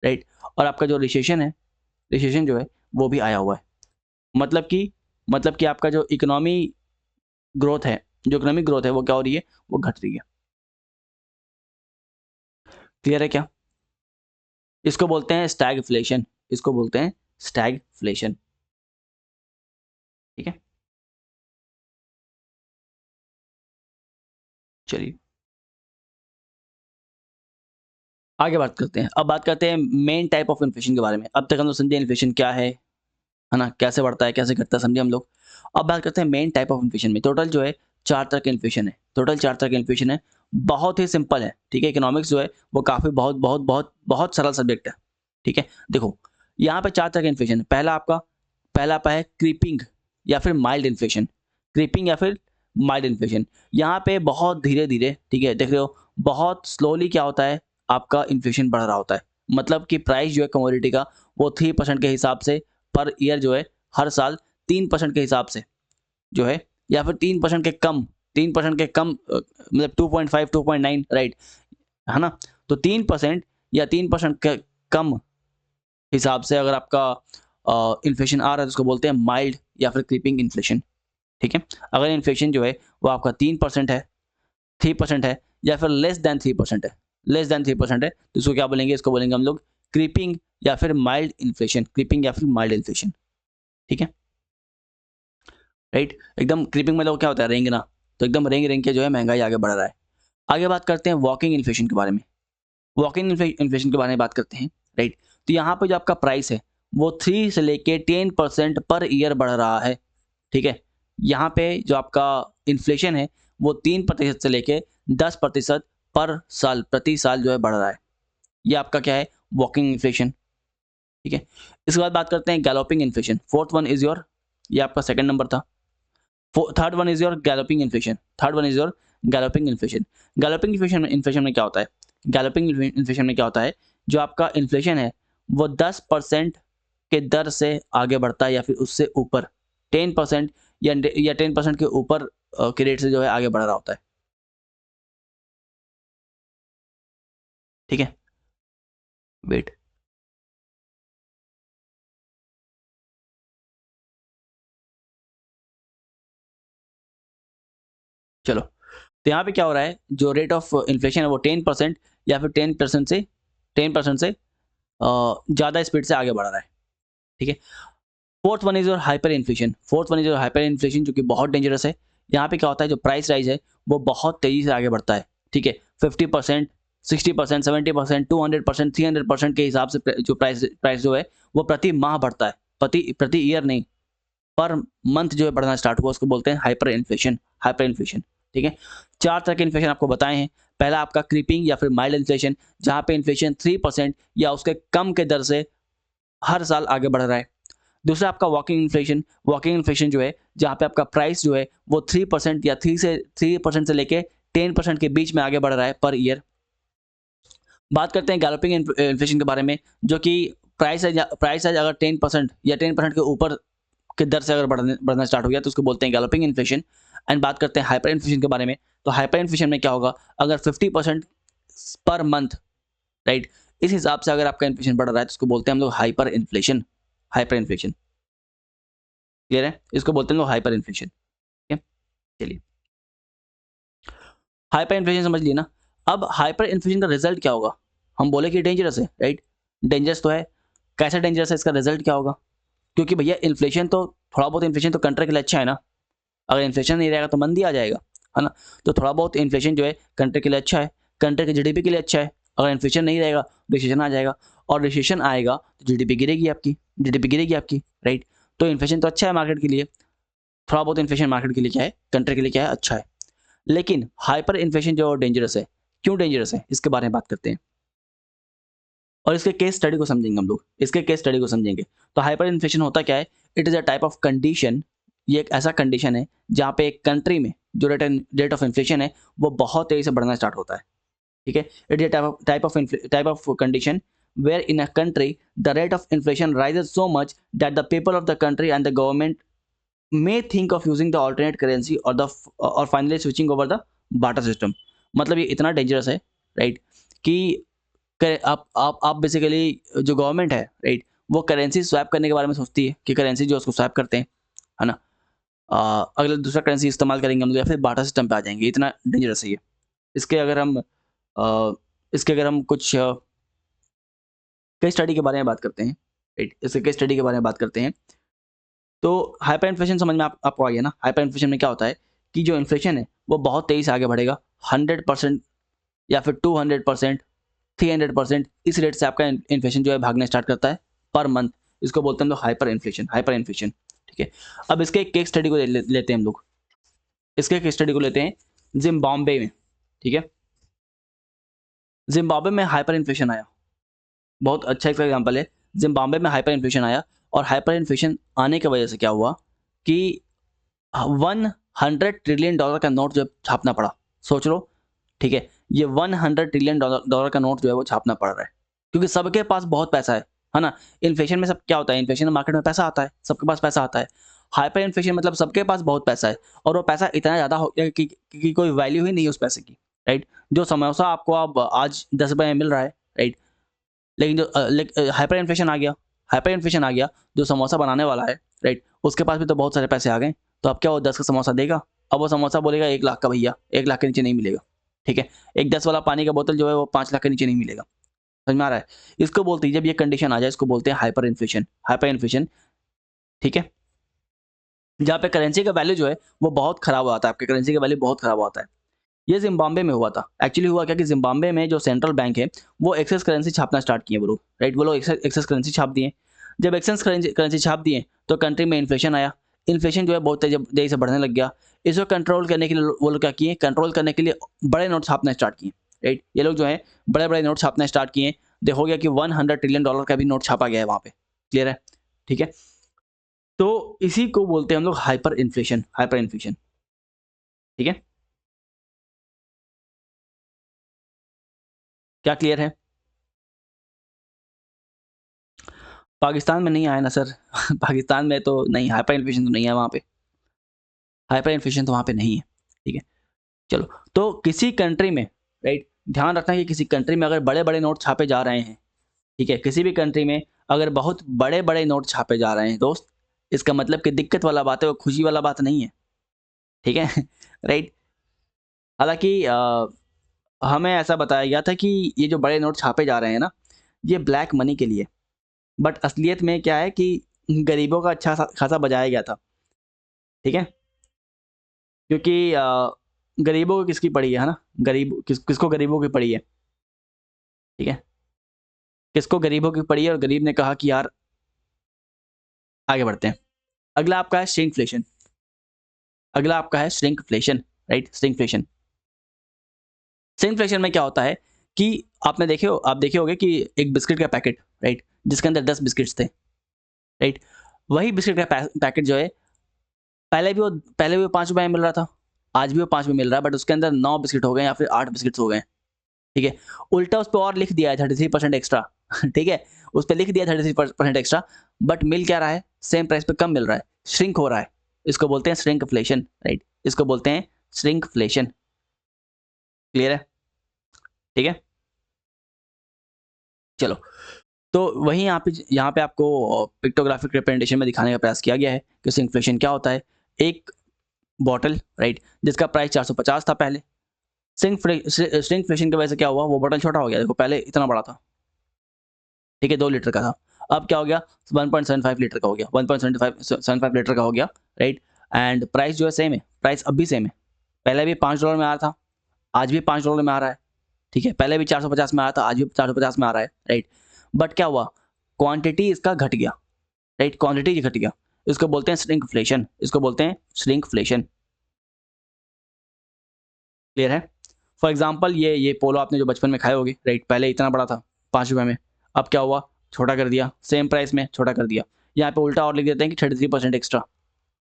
राइट, और आपका जो रिसेशन है, रिसेशन जो है वो भी आया हुआ है, मतलब कि आपका जो इकोनॉमी ग्रोथ है, जो इकोनॉमिक ग्रोथ है वो क्या हो रही है, वो घट रही है, क्लियर है क्या? इसको बोलते हैं स्टैगफ्लेशन, इसको बोलते हैं स्टैगफ्लेशन, ठीक है। चलिए आगे बात करते हैं, अब बात करते हैं मेन टाइप ऑफ इन्फ्लेशन के बारे में। अब तक हम लोग समझे इन्फ्लेशन क्या है ना, कैसे बढ़ता है कैसे घटता है समझे हम लोग। अब बात करते हैं मेन टाइप ऑफ इन्फ्लेशन में। टोटल जो है 4 तरह के इन्फ्लेशन है, टोटल 4 तरह के इन्फ्लेशन है, बहुत ही सिंपल है, ठीक है। इकोनॉमिक्स जो है वो काफ़ी बहुत बहुत बहुत बहुत सरल सब्जेक्ट है, ठीक है। देखो यहाँ पे 4 तरह के इन्फ्लेशन है। पहला आपका है क्रीपिंग या फिर माइल्ड इन्फ्लेशन, क्रीपिंग या फिर माइल्ड इन्फ्लेशन। यहाँ पे बहुत धीरे धीरे, ठीक है, देख रहे हो, बहुत स्लोली क्या होता है, आपका इन्फ्लेशन बढ़ रहा होता है, मतलब कि प्राइस जो है कमोडिटी का वो 3% के हिसाब से पर ईयर जो है, हर साल 3% के हिसाब से जो है, या फिर 3% के कम, 3% के कम मतलब 2.5 2.9, राइट, है ना। तो 3% या 3% कम हिसाब से अगर आपका इन्फ्लेशन आ रहा है तो उसको बोलते हैं माइल्ड या फिर क्रीपिंग इन्फ्लेशन। ठीक है, अगर इन्फ्लेशन जो है वो आपका 3% है, 3% है या फिर लेस देन 3% है, लेस देन 3% है, तो इसको क्या बोलेंगे, इसको बोलेंगे हम लोग क्रीपिंग या फिर माइल्ड इन्फ्लेशन, क्रीपिंग या फिर माइल्ड इन्फ्लेशन। ठीक है, राइट। एकदम क्रीपिंग मतलब क्या होता है, रेंगना, तो एकदम रेंग रेंग के जो है महंगाई आगे बढ़ रहा है। आगे बात करते हैं वॉकिंग इन्फ्लेशन के बारे में। वॉकिंग इन्फ्लेशन के बारे में बात करते हैं, राइट। तो यहाँ पे जो आपका प्राइस है वो 3 से लेके 10% पर ईयर बढ़ रहा है। ठीक है, यहाँ पे जो आपका इन्फ्लेशन है वो 3% से लेके 10% पर साल, प्रति साल जो है बढ़ रहा है। ये आपका क्या है, वॉकिंग इन्फ्लेशन। ठीक है, इसके बाद बात करते हैं galloping inflation. Fourth one is your, ये आपका सेकंड नंबर था। Third one is your galloping inflation. Third one is your galloping inflation. Galloping inflation में क्या होता है, गैलोपिंग इन्फ्लेशन में क्या होता है, जो आपका इन्फ्लेशन है वो 10% के दर से आगे बढ़ता है या फिर उससे ऊपर, 10% या 10% के ऊपर के रेट से जो है आगे बढ़ रहा होता है। ठीक है, वेट, चलो। तो यहाँ पे क्या हो रहा है, जो रेट ऑफ इन्फ्लेशन है वो 10% या फिर 10% से ज़्यादा स्पीड से आगे बढ़ रहा है। ठीक है, fourth one is your hyper inflation. Fourth one is your hyper inflation, जो कि बहुत डेंजरस है। यहाँ पे क्या होता है, जो प्राइस राइज है वो बहुत तेजी से आगे बढ़ता है। ठीक है, 50%, 60%, 70%, 200%, 300% के हिसाब से जो प्राइस जो है वो प्रति माह बढ़ता है, प्रति ईयर नहीं, पर मंथ जो है बढ़ना स्टार्ट हुआ, उसको बोलते हैं हाइपर इन्फ्लेशन, हाइपर इन्फ्लेशन। ठीक है, 4 तरह के इन्फ्लेशन आपको बताए हैं। पहला आपका क्रीपिंग या फिर माइल्ड इन्फ्लेशन, जहाँ पे इन्फ्लेशन 3% या उसके कम के दर से हर साल आगे बढ़ रहा है। दूसरा आपका वॉकिंग इन्फ्लेशन। वॉकिंग इन्फ्लेशन जो है, जहाँ पे आपका प्राइस जो है वो 3% या 3% से लेके 10% के बीच में आगे बढ़ रहा है पर ईयर। बात करते हैं गैलोपिंग इन्फ्लेशन के बारे में, जो कि प्राइस है अगर 10% या 10% के ऊपर के दर से अगर बढ़ना स्टार्ट हो गया तो उसको बोलते हैं गैलोपिंग इन्फ्लेशन। एंड बात करते हैं हाइपर इन्फ्लेशन के बारे में, तो हाइपर इन्फ्लेशन में क्या होगा, अगर 50% पर मंथ, राइट, इस हिसाब से अगर आपका इन्फ्लेशन बढ़ रहा है तो उसको बोलते हैं हम लोग hyper inflation, hyper inflation. Clear है, इसको बोलते हैं लोग हाइपर इन्फ्लेशन। ठीक है, चलिए, हाइपर इन्फ्लेशन समझ लिए ना। अब हाइपर इन्फ्लेशन का रिजल्ट क्या होगा, हम बोले कि डेंजरस है, राइट, डेंजरस तो है। कैसा डेंजरस है, इसका रिजल्ट क्या होगा, क्योंकि भैया इन्फ्लेशन तो, थोड़ा बहुत इन्फ्लेशन तो कंट्री के लिए अच्छा है ना। अगर इन्फ्लेशन नहीं रहेगा तो मंदी आ जाएगा, है ना। तो थोड़ा बहुत इन्फ्लेशन जो है कंट्री के लिए अच्छा है, कंट्री के जीडीपी के लिए अच्छा है। अगर इन्फ्लेशन नहीं रहेगा तो रिसेशन आ जाएगा, और रिसेशन आएगा तो जीडीपी गिरेगी आपकी, जीडीपी गिरेगी आपकी, राइट। तो इन्फ्लेशन तो अच्छा है मार्केट के लिए, थोड़ा बहुत इन्फ्लेशन मार्केट के लिए क्या है, कंट्री के लिए क्या है, अच्छा है। लेकिन हाइपर इन्फ्लेशन जो डेंजरस है, क्यों डेंजरस है, इसके बारे में बात करते हैं और इसके केस स्टडी को समझेंगे हम लोग, इसके केस स्टडी को समझेंगे। तो हाइपर इन्फ्लेशन होता क्या है, it is a type of condition, ये एक ऐसा कंडीशन है जहाँ पे एक कंट्री में जो रेट ऑफ इन्फ्लेशन है वो बहुत तेजी से बढ़ना स्टार्ट होता है। ठीक है, it is type of condition where in a country the rate of inflation rises so much that the people of the country and the government may think of using the alternate currency or finally switching over the barter system। मतलब ये इतना dangerous है, right, कि आप basically जो government है, right, वो currency swap करने के बारे में सोचती है कि करेंसी जो उसको स्वैप करते हैं, है ना, अगले दूसरा करेंसी इस्तेमाल करेंगे हम लोग या फिर बाटा सिस्टम पे आ जाएंगे, इतना डेंजरस है ये। इसके अगर हम इसके अगर हम कुछ केस स्टडी के बारे में बात करते हैं, राइट, इसके केस स्टडी के बारे में बात करते हैं, तो हाइपर इन्फ्लेशन समझ में आपको आ गया ना। हाइपर इन्फ्लेशन में क्या होता है कि जो इन्फ्लेशन है वो बहुत तेजी से आगे बढ़ेगा, 100% या फिर 200%, 300%, इस रेट से आपका इन्फ्लेशन जो है भागना स्टार्ट करता है पर मंथ। इसको बोलते हैं हम लोग हाइपर इन्फ्लेशन, हाइपर इन्फ्लेशन। ठीक है, अब इसके एक केस स्टडी को लेते हैं हम लोग, इसके केस स्टडी को लेते हैं जिम्बाब्वे में। ठीक है, जिम्बाब्वे में हाइपर इन्फ्लेशन आया, बहुत अच्छा इसका एग्जाम्पल है। जिम्बाब्वे में हाइपर इन्फ्लेशन आया, और हाइपर इन्फ्लेशन आने की वजह से क्या हुआ कि 100 ट्रिलियन डॉलर का नोट जो छापना पड़ा, सोच लो। ठीक है, ये 100 ट्रिलियन डॉलर का नोट जो है वो छापना पड़ रहा है, क्योंकि सबके पास बहुत पैसा है ना। इन्फ्लेशन में सब क्या होता है, इन्फ्लेशन में मार्केट में पैसा आता है, सबके पास पैसा आता है। हाइपर इन्फ्लेशन मतलब सबके पास बहुत पैसा है और वो पैसा इतना ज़्यादा हो गया कि कोई वैल्यू ही नहीं है उस पैसे की। राइट? जो समोसा आपको अब आज 10 रुपए में मिल रहा है, राइट? लेकिन जो हाइपर इन्फ्लेशन आ गया, हाइपर इन्फ्लेशन आ गया, जो समोसा बनाने वाला है, राइट? उसके पास भी तो बहुत सारे पैसे आ गए, तो अब क्या वो 10 का समोसा देगा? अब वो समोसा बोलेगा 1 लाख का भैया, 1 लाख के नीचे नहीं मिलेगा, ठीक है? एक 10 वाला पानी का बोतल जो है वो 5 लाख के नीचे नहीं मिलेगा, समझ में आ रहा है? इसको बोलते हैं, जब ये कंडीशन आ जाए इसको बोलते हैं हाइपर इन्फ्लेशन, हाइपर इन्फ्लेशन, ठीक है? जहाँ पे करेंसी का वैल्यू जो है वो बहुत खराब हो जाता है, आपके करेंसी का वैल्यू बहुत खराब हो जाता है। ये ज़िम्बाब्वे में हुआ था। एक्चुअली हुआ क्या कि ज़िम्बाब्वे में जो सेंट्रल बैंक है, वो एक्सेस करेंसी छापना स्टार्ट किए वो लोग, राइट? वो लोग एक्सेस करेंसी छाप दिए। जब एक्सेस करेंसी करेंसी छाप दिए, तो कंट्री में इन्फ्लेशन आया। इन्फ्लेशन जो है बहुत तेज़ी से बढ़ने लग गया। इसको कंट्रोल करने के लिए वो लोग क्या किए, कंट्रोल करने के लिए बड़े नोट छापना स्टार्ट किए, राइट? ये लोग जो है बड़े-बड़े नोट छापना स्टार्ट किए। हो गया कि $100 ट्रिलियन का भी नोट छापा गया है वहाँ पे। क्लियर है? ठीक है? तो इसी को बोलते हैं हम लोग हाइपर इन्फ्लेशन, हाइपर इन्फ्लेशन, ठीक है? क्या क्लियर है? पाकिस्तान में नहीं आया ना सर। पाकिस्तान में तो नहीं, हाइपर इन्फ्लेशन तो नहीं है वहाँ पे। हाइपर इन्फ्लेशन तो वहाँ पे नहीं है, ठीक है? चलो, तो किसी कंट्री में, राइट, ध्यान रखना कि किसी कंट्री में अगर बड़े-बड़े नोट छापे जा रहे हैं, ठीक है? किसी भी कंट्री में अगर बहुत बड़े-बड़े नोट छापे जा रहे हैं दोस्त, इसका मतलब कि दिक्कत वाला बात है, वो खुशी वाला बात नहीं है, ठीक है? राइट? हालाँकि हमें ऐसा बताया गया था कि ये जो बड़े नोट छापे जा रहे हैं ना, ये ब्लैक मनी के लिए, बट असलियत में क्या है कि गरीबों का अच्छा खासा बचाया गया था, ठीक है? क्योंकि गरीबों को किसकी पड़ी है ना? किसको गरीबों की पड़ी है, ठीक है? किसको गरीबों की पड़ी है और गरीब ने कहा कि यार आगे बढ़ते हैं। अगला आपका है श्रिंकफ्लेशन, अगला आपका है श्रिंकफ्लेशन, राइट? श्रिंकफ्लेशन। श्रिंकफ्लेशन में क्या होता है कि आप देखे होंगे कि एक बिस्किट का पैकेट, राइट? जिसके अंदर 10 बिस्किट्स थे, राइट? वही बिस्किट का पैकेट जो है, पहले भी वो ₹5 में मिल रहा था, आज भी वो 5 में मिल रहा है, बट उसके अंदर 9 बिस्किट हो गए या फिर 8 बिस्किट्स हो गए, ठीक है? उल्टा उस पे और लिख दिया है 33% एक्स्ट्रा, ठीक है? उस पे लिख दिया 33% एक्स्ट्रा, बट मिल क्या रहा है? सेम प्राइस पे कम मिल रहा है, श्रिंक हो रहा है। इसको बोलते हैं श्रिंकफ्लेशन, राइट? इसको बोलते हैं श्रिंकफ्लेशन। क्लियर है? ठीक है? चलो, तो वहीं यहाँ पे आपको पिक्टोग्राफिक रिप्रेजेंटेशन में दिखाने का प्रयास किया गया है कि श्रिंकफ्लेशन क्या होता है। एक बॉटल, राइट, जिसका प्राइस 450 था पहले, श्रिंकफ्लेशन की वजह से क्या हुआ, वो बॉटल छोटा हो गया। देखो पहले इतना बड़ा था, ठीक है, 2 लीटर का था, अब क्या हो गया, 1.75 लीटर का हो गया, 1.75 लीटर का हो गया, राइट? एंड प्राइस जो है सेम है, प्राइस अब भी सेम है। पहले भी $5 में आ रहा था, आज भी $5 में आ रहा है, ठीक है? पहले भी 450 में आ रहा था, आज भी 450 में आ रहा है, राइट? बट क्या हुआ, क्वांटिटी इसका घट गया, राइट? क्वांटिटी घट गया। इसको बोलते हैं श्रिंकफ्लेशन, इसको बोलते हैं श्रिंकफ्लेशन। क्लियर है? फॉर एग्जाम्पल ये पोलो आपने जो बचपन में खाए होगे, राइट? पहले इतना बड़ा था ₹5 में, अब क्या हुआ, छोटा कर दिया, सेम प्राइस में छोटा कर दिया। यहाँ पे उल्टा और लिख देते हैं कि 33% एक्स्ट्रा,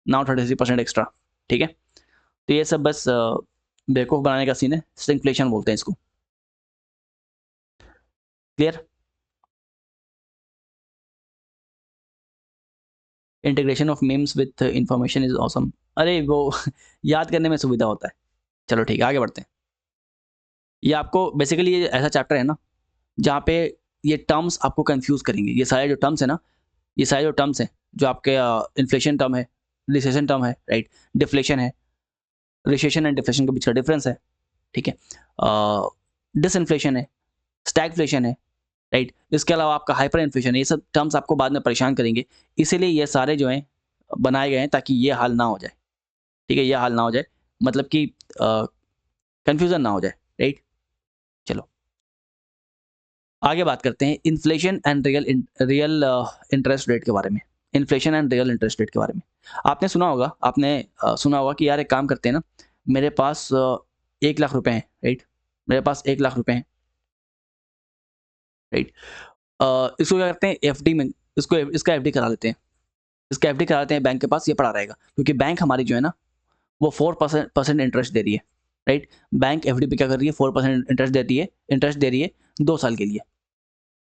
नाउ 33% एक्स्ट्रा, ठीक है? तो ये सब बस बेवकूफ़ बनाने का सीन है, श्रिंकफ्लेशन बोलते हैं इसको। Clear? Integration of memes with information is awesome. अरे वो याद करने में सुविधा होता है। चलो ठीक है, आगे बढ़ते हैं। ये आपको बेसिकली ये ऐसा चैप्टर है ना, जहाँ पे ये टर्म्स आपको कंफ्यूज करेंगे। ये सारे जो टर्म्स है ना, ये सारे जो टर्म्स हैं, जो आपके इन्फ्लेशन टर्म है, रिसेशन टर्म है, राइट? डिफ्लेशन है, रिसेशन एंड डिफ्लेशन के बीच का डिफरेंस है, ठीक है? डिसइन्फ्लेशन है, स्टैगफ्लेशन है, राइट? इसके अलावा आपका हाइपर इन्फ्लेशन है। ये सब टर्म्स आपको बाद में परेशान करेंगे, इसीलिए ये सारे जो हैं बनाए गए हैं ताकि ये हाल ना हो जाए, ठीक है? ये हाल ना हो जाए, मतलब कि कन्फ्यूजन ना हो जाए, राइट? चलो आगे बात करते हैं inflation and real interest rate के बारे में। Inflation and real interest rate के बारे में आपने सुना होगा कि यार एक काम करते हैं ना, मेरे पास 1 लाख रुपए हैं, राइट? मेरे पास 1 लाख रुपए हैं, राइट? इसको क्या करते हैं, एफडी में, इसका एफडी करा लेते हैं। इसका एफडी करा लेते हैं बैंक के पास, ये पड़ा रहेगा, क्योंकि बैंक हमारी जो है ना, वो 4% इंटरेस्ट दे रही है, राइट? बैंक एफडी पे क्या कर रही है, 4% इंटरेस्ट दे रही है 2 साल के लिए,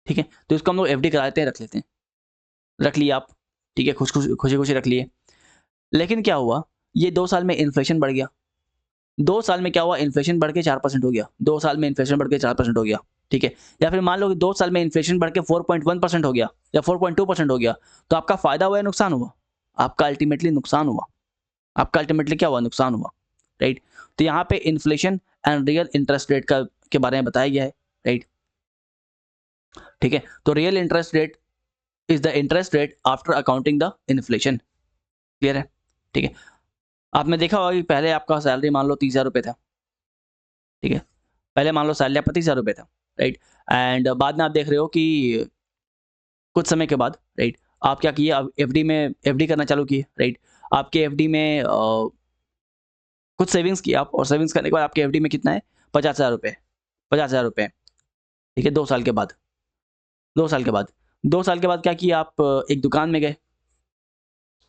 ठीक है? तो इसको हम लोग एफडी करा लेते हैं, रख लेते हैं। रख लिया आप, ठीक है, खुशी खुशी रख लिए। लेकिन क्या हुआ, ये 2 साल में इन्फ्लेशन बढ़ गया, 2 साल में क्या हुआ, इन्फ्लेशन बढ़ के 4% हो गया, 2 साल में इन्फ्लेशन बढ़ के 4% हो गया, ठीक है। या फिर मान लो कि 2 साल में इन्फ्लेशन बढ़ के 4.1% हो गया या 4.2% हो गया, तो आपका फ़ायदा हुआ या नुकसान हुआ? आपका अल्टीमेटली नुकसान हुआ। आपका अल्टीमेटली क्या हुआ? नुकसान हुआ, राइट? तो यहाँ पे inflation and real interest rate का के बारे में बताया गया है, राइट? ठीक है, तो real interest rate is the interest rate after accounting the inflation, clear है? ठीक है। आपने देखा होगा कि पहले आपका सैलरी मान लो 30,000 रुपए था, ठीक है? पहले मान लो सैलरी आपका 30,000 रुपए था, राइट? एंड बाद में आप देख रहे हो कि कुछ समय के बाद, राइट, आप क्या किए, आप एफडी करना चालू किए, राइट? आपके एफडी में कुछ सेविंग्स की आप, और सेविंग्स करने के बाद आपके एफडी में कितना है, 50,000 रुपए, 50,000 रुपए, ठीक है? 2 साल के बाद, 2 साल के बाद, 2 साल के बाद क्या किया आप, एक दुकान में गए,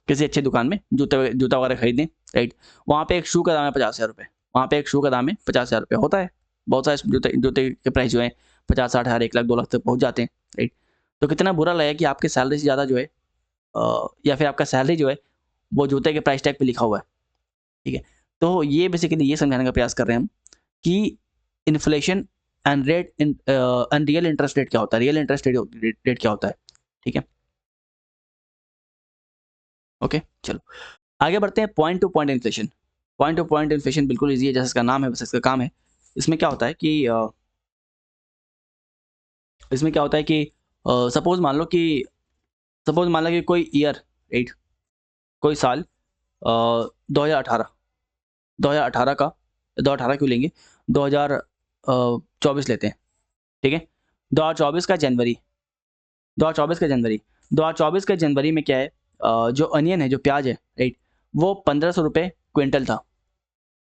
किसी अच्छी दुकान में जूता वगैरह खरीदने, राइट? वहाँ पे एक शू का दाम है 50,000 रुपए, वहाँ पे एक शू का दाम है 50,000 रुपए, होता है। बहुत सारे जूते जूते के प्राइस जो है 50-60,000, 1 लाख 2 लाख तक पहुँच जाते हैं, राइट? तो कितना बुरा लगेगा कि आपकी सैलरी से ज़्यादा जो है या फिर आपका सैलरी जो है वो जूते के प्राइस टैग पे लिखा हुआ है, ठीक है? तो ये बेसिकली ये समझाने का प्रयास कर रहे हैं हम कि inflation and real interest rate क्या होता है, रियल इंटरेस्ट रेट क्या होता है, ठीक है? ओके, चलो आगे बढ़ते हैं। Point to point inflation. Point to point inflation बिल्कुल ईज़ी है, जैसे इसका नाम है वैसे इसका काम है। इसमें क्या होता है कि इसमें क्या होता है कि सपोज़ मान लो कि कोई ईयर, राइट, कोई साल 2018, 2018 का, 2018 क्यों लेंगे, 2024 लेते हैं, ठीक है? 2024 का जनवरी, 2024 का जनवरी, 2024 के जनवरी में क्या है, जो अनियन है, जो प्याज है, राइट, वो 1500 रुपये क्विंटल था,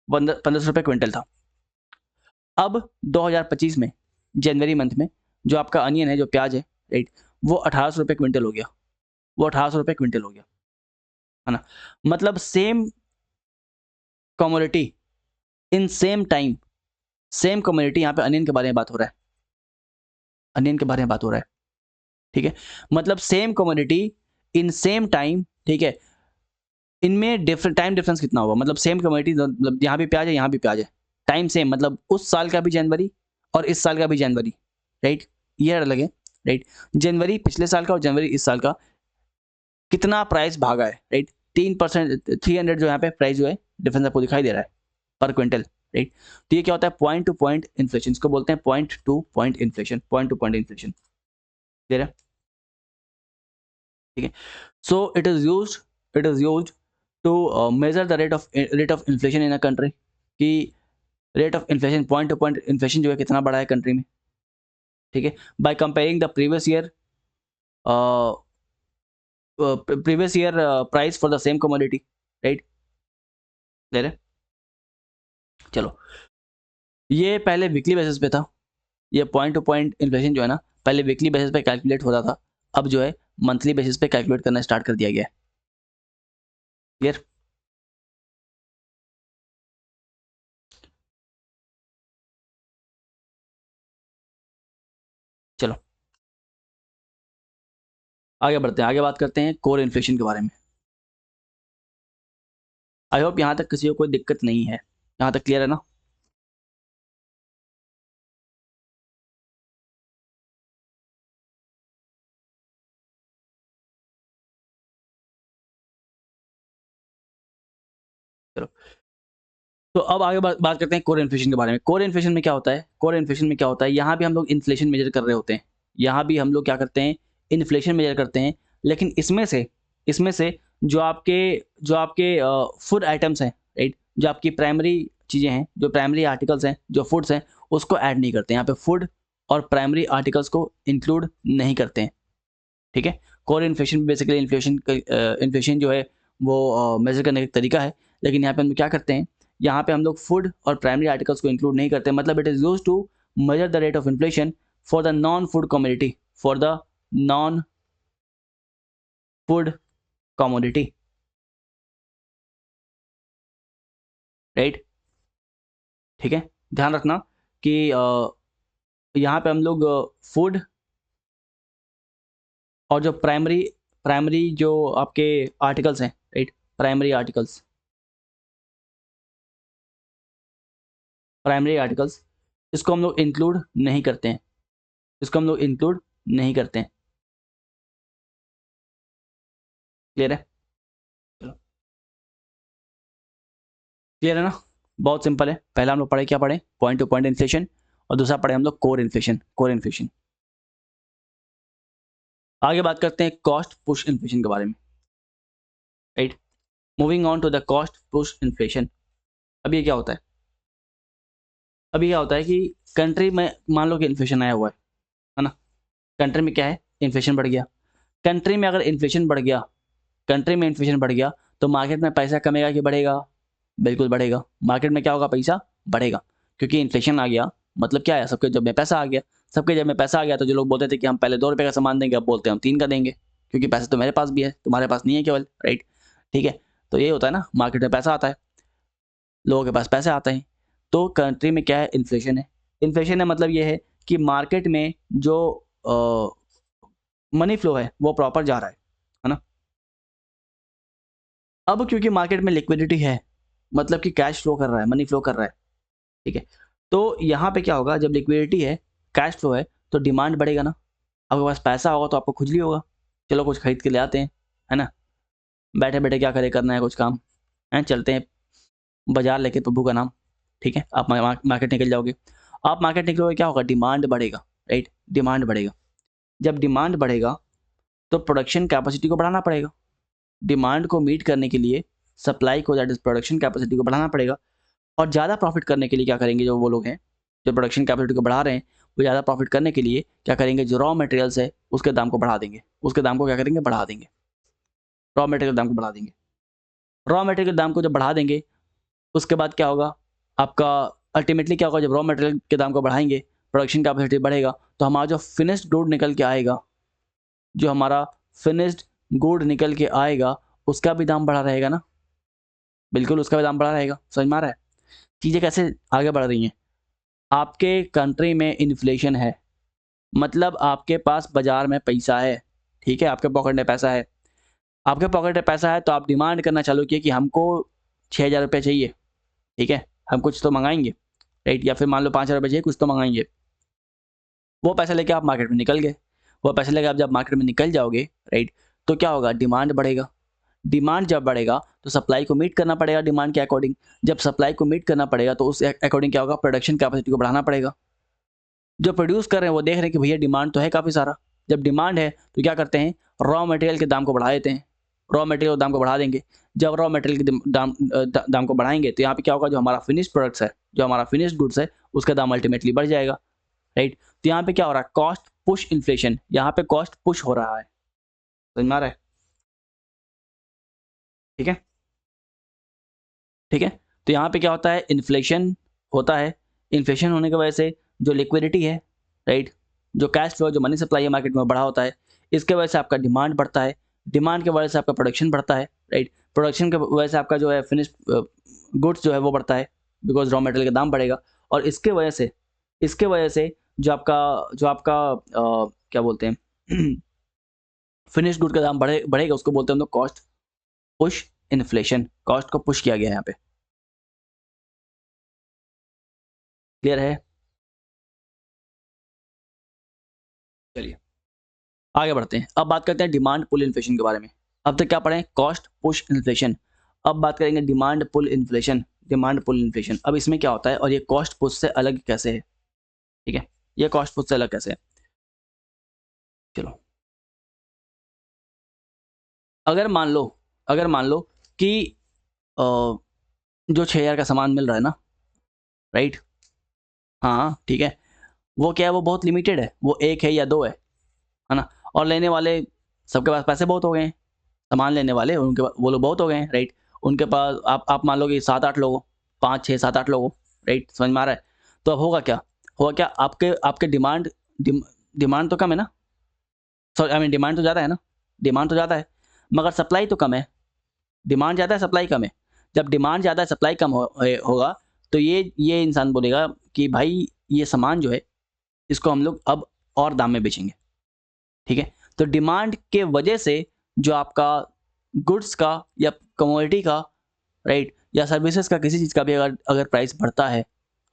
1500 रुपये क्विंटल था। अब 2025 में जनवरी मंथ में जो आपका अनियन है, जो प्याज है, राइट, वो 1800 रुपये क्विंटल हो गया, वो 1800 रुपये क्विंटल हो गया, है ना? मतलब same commodity in same time, same commodity, यहाँ पे अनियन के बारे में बात हो रहा है, अनियन के बारे में बात हो रहा है, ठीक है? मतलब same commodity in same time, ठीक है? इनमें डिफरेंट टाइम डिफरेंस कितना होगा, मतलब सेम कमोडिटी, मतलब यहाँ भी प्याज है, यहाँ भी प्याज है, टाइम सेम, मतलब उस साल का भी जनवरी और इस साल का भी जनवरी, राइट? ये अलग है, राइट? जनवरी पिछले साल का और जनवरी इस साल का, कितना प्राइस भागा है, राइट? 3%, 300 जो यहाँ पे प्राइस जो है डिफरेंस आपको दिखाई दे रहा है पर क्विंटल, राइट? तो ये क्या होता है, पॉइंट टू पॉइंट इन्फ्लेशन, इसको बोलते हैं point to point inflation, point to point inflation, दे रहा है, ठीक है? So it is used to measure the rate of inflation in a country, कि rate of inflation, point to point inflation जो है कितना बढ़ा है कंट्री में, ठीक है? By comparing the previous year price for the same commodity, right? ले रहे, चलो, ये पहले वीकली बेसिस पे था, ये पॉइंट टू पॉइंट इन्फ्लेशन जो है ना, पहले वीकली बेसिस पे कैलकुलेट होता था, अब जो है मंथली बेसिस पे कैलकुलेट करना स्टार्ट कर दिया गया है, क्लियर? चलो आगे बढ़ते हैं, आगे बात करते हैं कोर इन्फ्लेशन के बारे में। आई होप यहाँ तक किसी को कोई दिक्कत नहीं है, यहाँ तक क्लियर है ना? चलो, तो अब आगे बात करते हैं कोर इन्फ्लेशन के बारे में। कोर इन्फ्लेशन में क्या होता है, कोर इन्फ्लेशन में क्या होता है, यहाँ भी हम लोग इन्फ्लेशन मेजर कर रहे होते हैं, यहाँ भी हम लोग क्या करते हैं, इन्फ्लेशन मेजर करते हैं, लेकिन इसमें से जो आपके फूड आइटम्स हैं, राइट, जो आपकी प्राइमरी चीज़ें हैं, जो प्राइमरी आर्टिकल्स हैं, जो फूड्स हैं, उसको ऐड नहीं करते हैं, यहाँ पे फूड और प्राइमरी आर्टिकल्स को इंक्लूड नहीं करते हैं, ठीक है? कोर इन्फ्लेशन बेसिकली इन्फ्लेशन जो है वो मेजर करने का एक तरीका है, लेकिन यहाँ पे हम क्या करते हैं, यहाँ पे हम लोग फूड और प्राइमरी आर्टिकल्स को इंक्लूड नहीं करते, मतलब it is used to measure the rate of inflation for the non food commodity, for the non food commodity, right? ठीक है, ध्यान रखना कि यहाँ पे हम लोग फूड और जो प्राइमरी प्राइमरी जो आपके आर्टिकल्स हैं, right, primary articles, primary articles, इसको हम लोग इंक्लूड नहीं करते हैं, इसको हम लोग इंक्लूड नहीं करते हैं। क्लियर है? चलो क्लियर है ना? बहुत सिंपल है। पहला हम लोग पढ़े, क्या पढ़े? पॉइंट टू पॉइंट इन्फ्लेशन, और दूसरा पढ़े हम लोग कोर इन्फ्लेशन, कोर इन्फ्लेशन। आगे बात करते हैं कॉस्ट पुश इन्फ्लेशन के बारे में, right. Moving on to the cost push inflation. अब ये क्या होता है? अभी क्या होता है कि कंट्री में मान लो कि इन्फ्लेशन आया हुआ है ना? कंट्री में क्या है? इन्फ्लेशन बढ़ गया। कंट्री में अगर इन्फ्लेशन बढ़ गया, कंट्री में इन्फ्लेशन बढ़ गया, तो मार्केट में पैसा कमेगा कि बढ़ेगा? बिल्कुल बढ़ेगा। मार्केट में क्या होगा? पैसा बढ़ेगा, क्योंकि इन्फ्लेशन आ गया। मतलब क्या है? सबके जेब में पैसा आ गया। सबके जेब में पैसा आ गया, तो जो लोग बोलते थे कि हम पहले 2 रुपये का सामान देंगे, अब बोलते हैं हम 3 का देंगे, क्योंकि पैसा तो मेरे पास भी है, तुम्हारे पास नहीं है केवल, राइट। ठीक है, तो ये होता है ना, मार्केट में पैसा आता है, लोगों के पास पैसे आते हैं। तो कंट्री में क्या है? इन्फ्लेशन है। इन्फ्लेशन है मतलब ये है कि मार्केट में जो मनी फ्लो है वो प्रॉपर जा रहा है ना? अब क्योंकि मार्केट में लिक्विडिटी है, मतलब कि कैश फ्लो कर रहा है, मनी फ्लो कर रहा है, ठीक है। तो यहाँ पे क्या होगा? जब लिक्विडिटी है, कैश फ्लो है, तो डिमांड बढ़ेगा ना। आपके पास पैसा होगा तो आपको खुजली होगा, चलो कुछ खरीद के ले आते हैं, है ना? बैठे बैठे क्या करे, करना है कुछ काम, है, चलते हैं बाजार लेके प्रभु का नाम, ठीक है। आप मार्केट निकल जाओगे। आप मार्केट निकलोगे, क्या होगा? डिमांड बढ़ेगा, राइट। डिमांड बढ़ेगा। जब डिमांड बढ़ेगा तो प्रोडक्शन कैपेसिटी को बढ़ाना पड़ेगा। डिमांड को मीट करने के लिए सप्लाई को, दैट इज प्रोडक्शन कैपेसिटी को बढ़ाना पड़ेगा। और ज़्यादा प्रॉफिट करने के लिए क्या करेंगे जो वो लोग हैं, जो प्रोडक्शन कैपेसिटी को बढ़ा रहे हैं, वो ज़्यादा प्रॉफिट करने के लिए क्या करेंगे? जो रॉ मटेरियल्स है उसके दाम को बढ़ा देंगे। उसके दाम को क्या करेंगे? बढ़ा देंगे। रॉ मटेरियल दाम को बढ़ा देंगे। रॉ मटेरियल दाम को जब बढ़ा देंगे, उसके बाद क्या होगा? आपका अल्टीमेटली क्या होगा? जब रॉ मटेरियल के दाम को बढ़ाएंगे, प्रोडक्शन कैपेसिटी बढ़ेगा, तो हमारा जो फिनिश्ड गुड निकल के आएगा, जो हमारा फिनिश्ड गुड निकल के आएगा, उसका भी दाम बढ़ा रहेगा ना। बिल्कुल, उसका भी दाम बढ़ा रहेगा। समझ में आ रहा है चीज़ें कैसे आगे बढ़ रही हैं? आपके कंट्री में इन्फ्लेशन है, मतलब आपके पास बाजार में पैसा है, ठीक है, आपके पॉकेट में पैसा है। आपके पॉकेट में पैसा है तो आप डिमांड करना चालू किए कि हमको 6,000 रुपये चाहिए, ठीक है, हम कुछ तो मंगाएंगे, राइट। या फिर मान लो 5,000 रुपये चाहिए, कुछ तो मंगाएंगे। वो पैसा लेके आप मार्केट में निकल गए। वो पैसे लेके आप जब मार्केट में निकल जाओगे, राइट, तो क्या होगा? डिमांड बढ़ेगा। डिमांड जब बढ़ेगा तो सप्लाई को मीट करना पड़ेगा डिमांड के अकॉर्डिंग। जब सप्लाई को मीट करना पड़ेगा तो उस अकॉर्डिंग क्या होगा? प्रोडक्शन कैपेसिटी को बढ़ाना पड़ेगा। जो प्रोड्यूस कर रहे हैं वो देख रहे हैं कि भैया डिमांड तो है काफ़ी सारा। जब डिमांड है तो क्या करते हैं? रॉ मटेरियल के दाम को बढ़ा देते हैं। रॉ मटेरियल दाम को बढ़ा देंगे। जब रॉ मटेरियल के दाम को बढ़ाएंगे तो यहाँ पे क्या होगा? जो हमारा फिनिश्ड प्रोडक्ट्स है, जो हमारा फिनिश्ड गुड्स है, उसका दाम अल्टीमेटली बढ़ जाएगा, राइट। तो यहाँ पे क्या हो रहा है? Cost push inflation. यहाँ पे कॉस्ट पुश हो रहा है। समझ में आ रहा है? ठीक है, ठीक है। तो यहाँ पे क्या होता है? इन्फ्लेशन होता है। इन्फ्लेशन होने की वजह से जो लिक्विडिटी है, राइट, जो कैश फ्लो, जो मनी सप्लाई है मार्केट में बढ़ा होता है। इसके वजह से आपका डिमांड बढ़ता है। डिमांड की वजह से आपका प्रोडक्शन बढ़ता है, राइट। प्रोडक्शन की वजह से आपका जो है फिनिश्ड गुड्स जो है वो बढ़ता है, बिकॉज रॉ मटेरियल का दाम बढ़ेगा। और इसके वजह से जो आपका क्या बोलते हैं फिनिश्ड गुड का दाम बढ़ेगा, उसको बोलते हैं हम लोग कॉस्ट पुश इन्फ्लेशन। कॉस्ट को पुश किया गया है यहाँ पे। क्लियर है? चलिए आगे बढ़ते हैं। अब बात करते हैं डिमांड पुल इन्फ्लेशन के बारे में। अब तक क्या पढ़े? Cost push inflation. अब बात करेंगे demand pull inflation. Demand pull inflation, अब इसमें क्या होता है और ये कॉस्ट पुश से अलग कैसे है? ठीक है, ये कॉस्ट पुश से अलग कैसे है? चलो, अगर मान लो कि अ, जो 6,000 का सामान मिल रहा है ना, राइट, हाँ ठीक है, वो क्या है? वो बहुत लिमिटेड है, वो एक है या दो है ना? और लेने वाले सबके पास पैसे बहुत हो गए हैं। सामान लेने वाले उनके वो लोग बहुत हो गए हैं, राइट। उनके पास आप मान लो कि 7-8 लोग हो, 5, 6, 7, 8 लोग हो, राइट। समझ में आ रहा है? तो अब होगा क्या? आपके आपके डिमांड तो कम है ना, सॉरी आई मीन डिमांड तो ज़्यादा है ना, डिमांड तो ज़्यादा है, मगर सप्लाई तो कम है। डिमांड ज़्यादा है, सप्लाई कम है। जब डिमांड ज़्यादा है, सप्लाई कम होगा, तो ये इंसान बोलेगा कि भाई ये सामान जो है इसको हम लोग अब और दाम में बेचेंगे, ठीक है। तो डिमांड के वजह से जो आपका गुड्स का या कमोडिटी का, राइट, या सर्विसेज का, किसी चीज़ का भी अगर प्राइस बढ़ता है,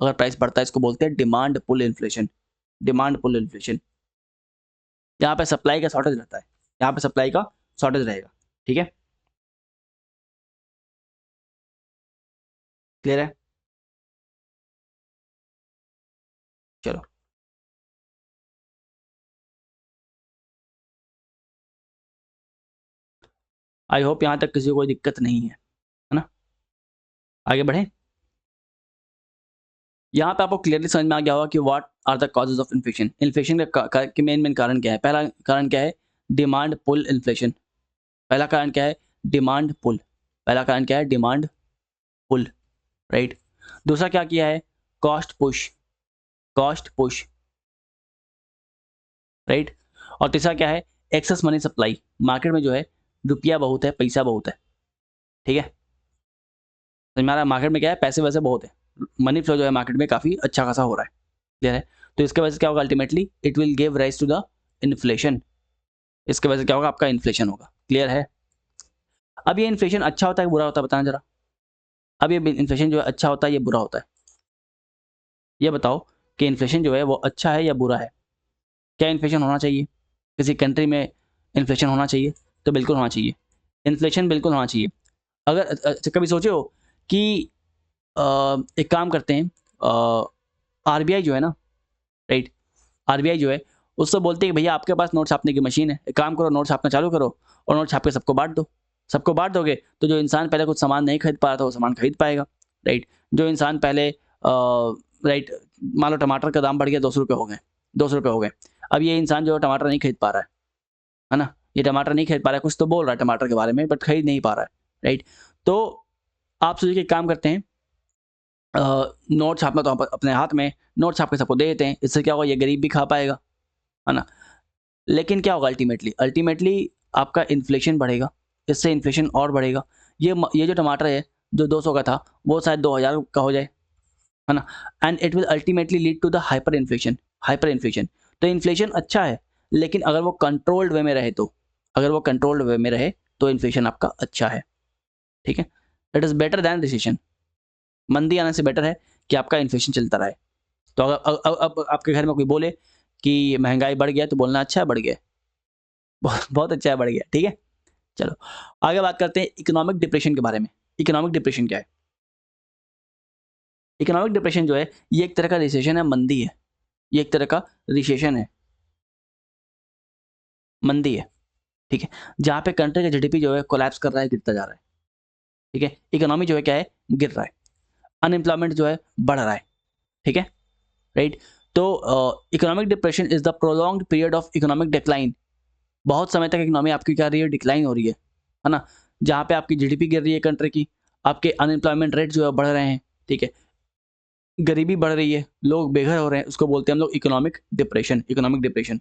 अगर प्राइस बढ़ता है इसको बोलते हैं demand pull inflation. Demand pull inflation, यहाँ पे सप्लाई का शॉर्टेज रहता है, यहाँ पे सप्लाई का शॉर्टेज रहेगा। ठीक है, क्लियर है? चलो, आई होप यहाँ तक किसी को कोई दिक्कत नहीं है ना? आगे बढ़े। यहाँ पे आपको क्लियरली समझ में आ गया होगा कि what are the causes of inflation. Inflation के मेन कारण क्या है? पहला कारण क्या है? Demand pull inflation. पहला कारण क्या है? Demand pull. पहला कारण क्या है? Demand pull, right. दूसरा क्या किया है? Cost push. Cost push, right. और तीसरा क्या है? Excess money supply. मार्केट में जो है रुपया बहुत है, पैसा बहुत है। ठीक है, समझ में आ रहा है? मार्केट में क्या है? पैसे वैसे बहुत है, मनी फ्लो जो है मार्केट में काफी अच्छा खासा हो रहा है। क्लियर है? तो इसके वजह से क्या होगा? Ultimately it will give rise to the inflation. इसके वजह से क्या होगा? आपका इन्फ्लेशन होगा। क्लियर है? अब ये इन्फ्लेशन अच्छा होता है बुरा होता है, बताना जरा। अब ये इन्फ्लेशन जो है अच्छा होता है या बुरा होता है? ये बताओ कि इन्फ्लेशन जो है वो अच्छा है या बुरा है? क्या इन्फ्लेशन होना चाहिए? किसी कंट्री में इन्फ्लेशन होना चाहिए? तो बिल्कुल होना चाहिए, इन्फ्लेशन बिल्कुल होना चाहिए। अगर कभी सोचे हो कि एक काम करते हैं, आरबीआई जो है ना, राइट, आरबीआई जो है उससे बोलते हैं कि भैया आपके पास नोट छापने की मशीन है, एक काम करो नोट छापना चालू करो और नोट छाप के सबको बांट दो। सबको बांट दोगे तो जो इंसान पहले कुछ सामान नहीं खरीद पा रहा था वो सामान खरीद पाएगा, राइट। जो इंसान पहले राइट, मान लो टमाटर का दाम बढ़ गया, 200 रुपये हो गए, 200 रुपये हो गए। अब ये इंसान जो टमाटर नहीं खरीद पा रहा है ना, ये टमाटर नहीं खरीद पा रहा है, कुछ तो बोल रहा है टमाटर के बारे में बट खरीद नहीं पा रहा है, राइट। तो आप सोचिए कि काम करते हैं, नोट छापना तो आप अपने हाथ में नोट छाप के सबको दे देते हैं, इससे क्या होगा? ये गरीब भी खा पाएगा, है ना। लेकिन क्या होगा? अल्टीमेटली अल्टीमेटली आपका इन्फ्लेशन बढ़ेगा, इससे इन्फ्लेशन और बढ़ेगा। ये जो टमाटर है जो 200 का था वो शायद 2000 का हो जाए, है ना। And it will ultimately lead to the hyper inflation. Hyper inflation, तो इन्फ्लेशन अच्छा है लेकिन अगर वो कंट्रोल्ड वे में रहे तो, अगर वो कंट्रोल्ड वे में रहे तो इन्फ्लेशन आपका अच्छा है। ठीक है, it is better than recession. मंदी आने से बेटर है कि आपका इन्फ्लेशन चलता रहे। तो अगर अब आपके घर में कोई बोले कि महंगाई बढ़ गया तो बोलना अच्छा है बढ़ गया, बहुत बहुत अच्छा है बढ़ गया। ठीक है, चलो आगे बात करते हैं इकोनॉमिक डिप्रेशन के बारे में। इकोनॉमिक डिप्रेशन क्या है? इकोनॉमिक डिप्रेशन जो है ये एक तरह का रिसेशन है, मंदी है। ये एक तरह का रिसेशन है, मंदी है। ठीक है, जहाँ पे कंट्री का जीडीपी जो है कोलैप्स कर रहा है, गिरता जा रहा है। ठीक है, इकोनॉमी जो है क्या है? गिर रहा है। अनएम्प्लॉयमेंट जो है बढ़ रहा है। ठीक है, राइट। तो economic depression is the prolonged period of economic decline. बहुत समय तक इकोनॉमी आपकी क्या रही है? डिक्लाइन हो रही है ना। जहाँ पे आपकी जीडीपी गिर रही है कंट्री की, आपके अनएम्प्लॉयमेंट रेट जो है बढ़ रहे हैं। ठीक है, गरीबी बढ़ रही है, लोग बेघर हो रहे हैं, उसको बोलते हैं हम लोग इकोनॉमिक डिप्रेशन। इकोनॉमिक डिप्रेशन,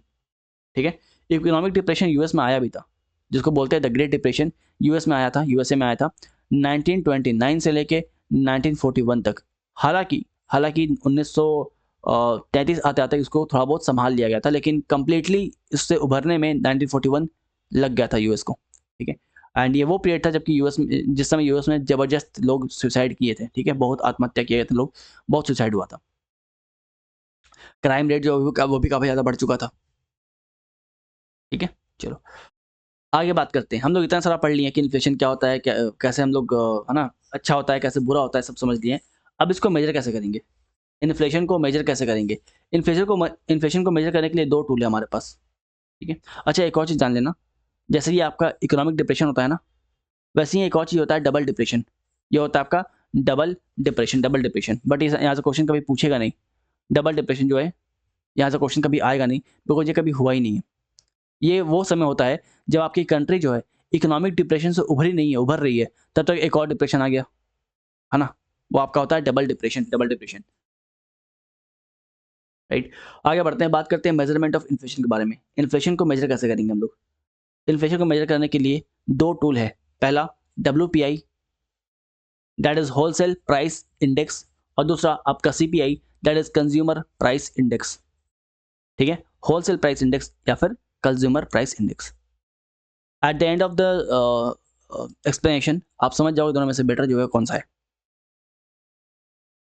ठीक है। इकोनॉमिक डिप्रेशन यूएस में आया भी था, जिसको बोलते हैं द ग्रेट डिप्रेशन। यूएस में आया था, यूएसए में आया था 1929 से लेके 1941 तक। हालांकि हालांकि 1933 आते आते इसको थोड़ा बहुत संभाल लिया गया था, लेकिन कंप्लीटली इससे उभरने में 1941 लग गया था यूएस को। ठीक है, एंड ये वो पीरियड था जबकि यूएस में, जिस समय यूएस में जबरदस्त लोग सुसाइड किए थे। ठीक है, बहुत आत्महत्या किए गए थे लोग, बहुत सुसाइड हुआ था। क्राइम रेट जो वो भी काफी ज्यादा बढ़ चुका था। ठीक है, चलो आगे बात करते हैं। हम लोग इतना सारा पढ़ लिए कि इन्फ्लेशन क्या होता है, क्या कैसे हम लोग है ना, अच्छा होता है कैसे बुरा होता है, सब समझ लिए। अब इसको मेजर कैसे करेंगे? इन्फ्लेशन को मेजर कैसे करेंगे? इन्फ्लेशन को मेजर करने के लिए दो टूल है हमारे पास। ठीक है, अच्छा एक और चीज़ जान लेना, जैसे ये आपका इकोनॉमिक डिप्रेशन होता है ना, वैसे ही एक और चीज़ होता है डबल डिप्रेशन। ये होता है आपका double depression. Double depression, but यहाँ से क्वेश्चन कभी पूछेगा नहीं। डबल डिप्रेशन जो है यहाँ से क्वेश्चन कभी आएगा नहीं, बिकॉज ये कभी हुआ ही नहीं है। ये वो समय होता है जब आपकी कंट्री जो है इकोनॉमिक डिप्रेशन से उभरी नहीं है, उभर रही है, तब तक एक और डिप्रेशन आ गया, है ना। वो आपका होता है double depression. Double depression, right. आगे बढ़ते हैं, बात करते हैं मेजरमेंट ऑफ इन्फ्लेशन के बारे में। इन्फ्लेशन को मेजर कैसे करेंगे हम लोग? इन्फ्लेशन को मेजर करने के लिए दो टूल है। पहला WPI, that is wholesale price index, और दूसरा आपका CPI, that is consumer price index. ठीक है, होलसेल प्राइस इंडेक्स या फिर consumer price index. At the end of the explanation आप समझ जाओगे दोनों में से बेटर जो है कौन सा है।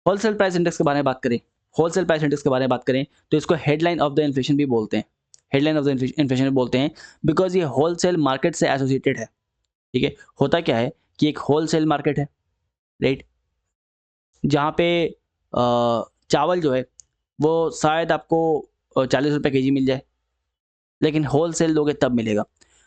होलसेल प्राइस इंडेक्स के बारे में बात करें, होलसेल प्राइस इंडेक्स के बारे में बात करें तो इसको हेडलाइन ऑफ द इन्फ्लेशन भी बोलते हैं, हेडलाइन ऑफ द इन्फ्लेशन भी बोलते हैं, बिकॉज ये होलसेल मार्केट से एसोसिएटेड है। ठीक है, होता क्या है कि एक होलसेल मार्केट है, राइट, जहाँ पे चावल जो है वो शायद आपको 40 रुपये के जी मिल जाए, लेकिन होलसेल लोगे तब मिलेगा।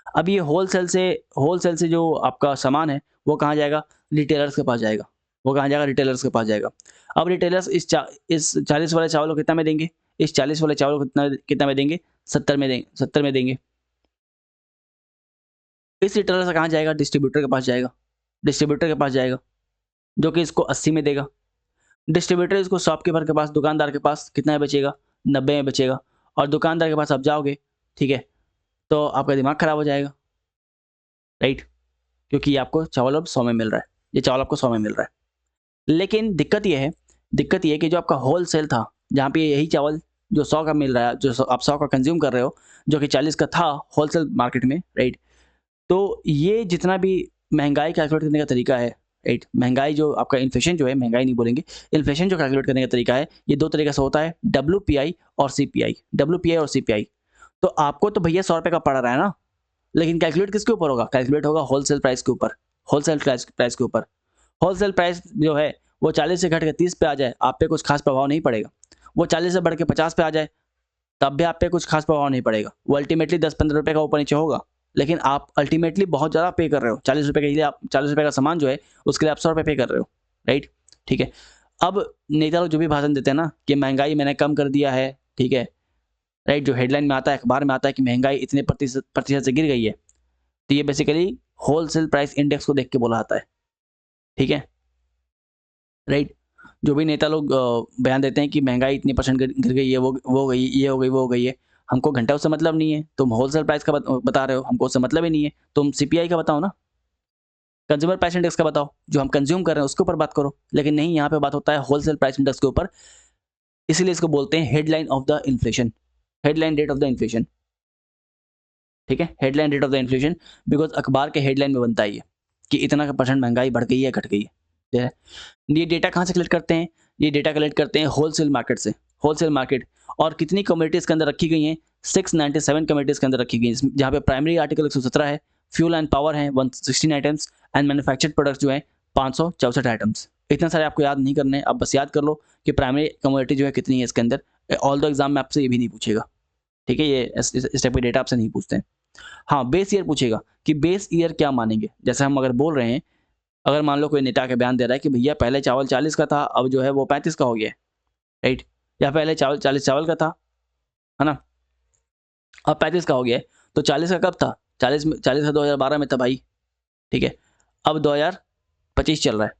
अब ये होलसेल से जो आपका सामान है वो कहाँ जाएगा, रिटेलर्स के पास जाएगा, वो कहाँ जाएगा, रिटेलर्स के पास जाएगा। अब रिटेलर्स इस 40 वाले चावल को कितना में देंगे, इस 40 वाले चावल को कितना कितना में देंगे, 70 में देंगे, 70 में देंगे। इस रिटेलर से कहाँ जाएगा, डिस्ट्रीब्यूटर के पास जाएगा, डिस्ट्रीब्यूटर के पास जाएगा, जो कि इसको 80 में देगा। डिस्ट्रीब्यूटर इसको शॉपकीपर के पास, दुकानदार के पास कितना में बेचेगा, 90 में बेचेगा। और दुकानदार के पास आप जाओगे, ठीक है, तो आपका दिमाग खराब हो जाएगा, राइट, क्योंकि ये आपको चावल अब 100 में मिल रहा है, ये चावल आपको 100 में मिल रहा है। लेकिन दिक्कत ये है कि जो आपका होलसेल था, जहाँ पे यही चावल जो 100 का मिल रहा है, जो आप 100 का कंज्यूम कर रहे हो, जो कि 40 का था होलसेल मार्केट में, राइट, तो ये जितना भी महंगाई कैलकुलेट करने का तरीका है, राइट, महंगाई जो आपका इन्फ्लेशन जो है, महंगाई नहीं बोलेंगे, इन्फ्लेशन जो कैलकुलेट करने का तरीका है, ये 2 तरीके से होता है, डब्ल्यूपीआई और सीपीआई, डब्ल्यूपीआई और सीपीआई। तो आपको तो भैया 100 रुपये का पड़ रहा है ना, लेकिन कैलकुलेट किसके ऊपर होगा, कैलकुलेट होगा होलसेल प्राइस के ऊपर, होलसेल प्राइस के ऊपर। होलसेल प्राइस जो है वो 40 से घट के 30 पे आ जाए, आप पे कुछ खास प्रभाव नहीं पड़ेगा। वो 40 से बढ़ के 50 पे आ जाए, तब भी आप पे कुछ खास प्रभाव नहीं पड़ेगा। वो अल्टीमेटली 10-15 रुपये का ऊपर नीचे होगा, लेकिन आप अल्टीमेटली बहुत ज़्यादा पे कर रहे हो। 40 रुपये के लिए आप 40 रुपये का सामान जो है उसके लिए आप 100 रुपये पे कर रहे हो, राइट, ठीक है। अब नेता लोग जो भी भाषण देते हैं ना कि महंगाई मैंने कम कर दिया है, ठीक है, राइट, जो हेडलाइन में आता है, अखबार में आता है कि महंगाई इतने प्रतिशत से गिर गई है, तो ये बेसिकली होलसेल प्राइस इंडेक्स को देख के बोला जाता है, ठीक है, राइट। जो भी नेता लोग बयान देते हैं कि महंगाई इतनी परसेंट गिर गई है, वो गई, ये हो गई, वो हो गई है, हमको घंटा उससे मतलब नहीं है। तुम होलसेल प्राइस का बता रहे हो, हमको उससे मतलब ही नहीं है। तुम सीपीआई का बताओ ना, कंज्यूमर प्राइस इंडेक्स का बताओ, जो हम कंज्यूम कर रहे हैं उसके ऊपर बात करो। लेकिन नहीं, यहाँ पे बात होता है होलसेल प्राइस इंडेक्स के ऊपर, इसीलिए इसको बोलते हैं headline of the inflation, headline date of the inflation, ठीक है, headline date of the inflation, because अखबार के हेडलाइन में बनता है ये कि इतना का परसेंट महंगाई बढ़ गई है, घट गई है। ये डेटा कहाँ से कलेक्ट करते हैं, ये डेटा कलेक्ट करते हैं होलसेल मार्केट से, होलसेल मार्केट। और कितनी कम्युनिटीज़ के अंदर रखी गई हैं, 697 कम्युनिटीज़ के अंदर रखी गई हैं, जहाँ पे प्राइमरी आर्टिकल 117 है, फ्यूल एंड पावर है 116 आइटम्स, एंड मैन्युफैक्चर्ड प्रोडक्ट्स जो है 564 आइटम्स। इतने सारे आपको याद नहीं करने, आप बस याद कर लो कि प्राइमरी कम्युनिटी जो है कितनी है इसके अंदर। ऑल दो एग्जाम में आपसे ये भी नहीं पूछेगा, ठीक है, ये इस टाइप के डेटा आपसे नहीं पूछते हैं। हाँ, बेस ईयर पूछेगा कि बेस ईयर क्या मानेंगे। जैसे हम अगर बोल रहे हैं, अगर मान लो कोई नेता के बयान दे रहा है कि भैया पहले चावल 40 का था, अब जो है वो 35 का हो गया है, राइट, या पहले चावल 40 चावल का था, है ना, अब 35 का हो गया है, तो 40 का कब था, 40 का 2012 में था भाई, ठीक है, अब 2025 चल रहा है,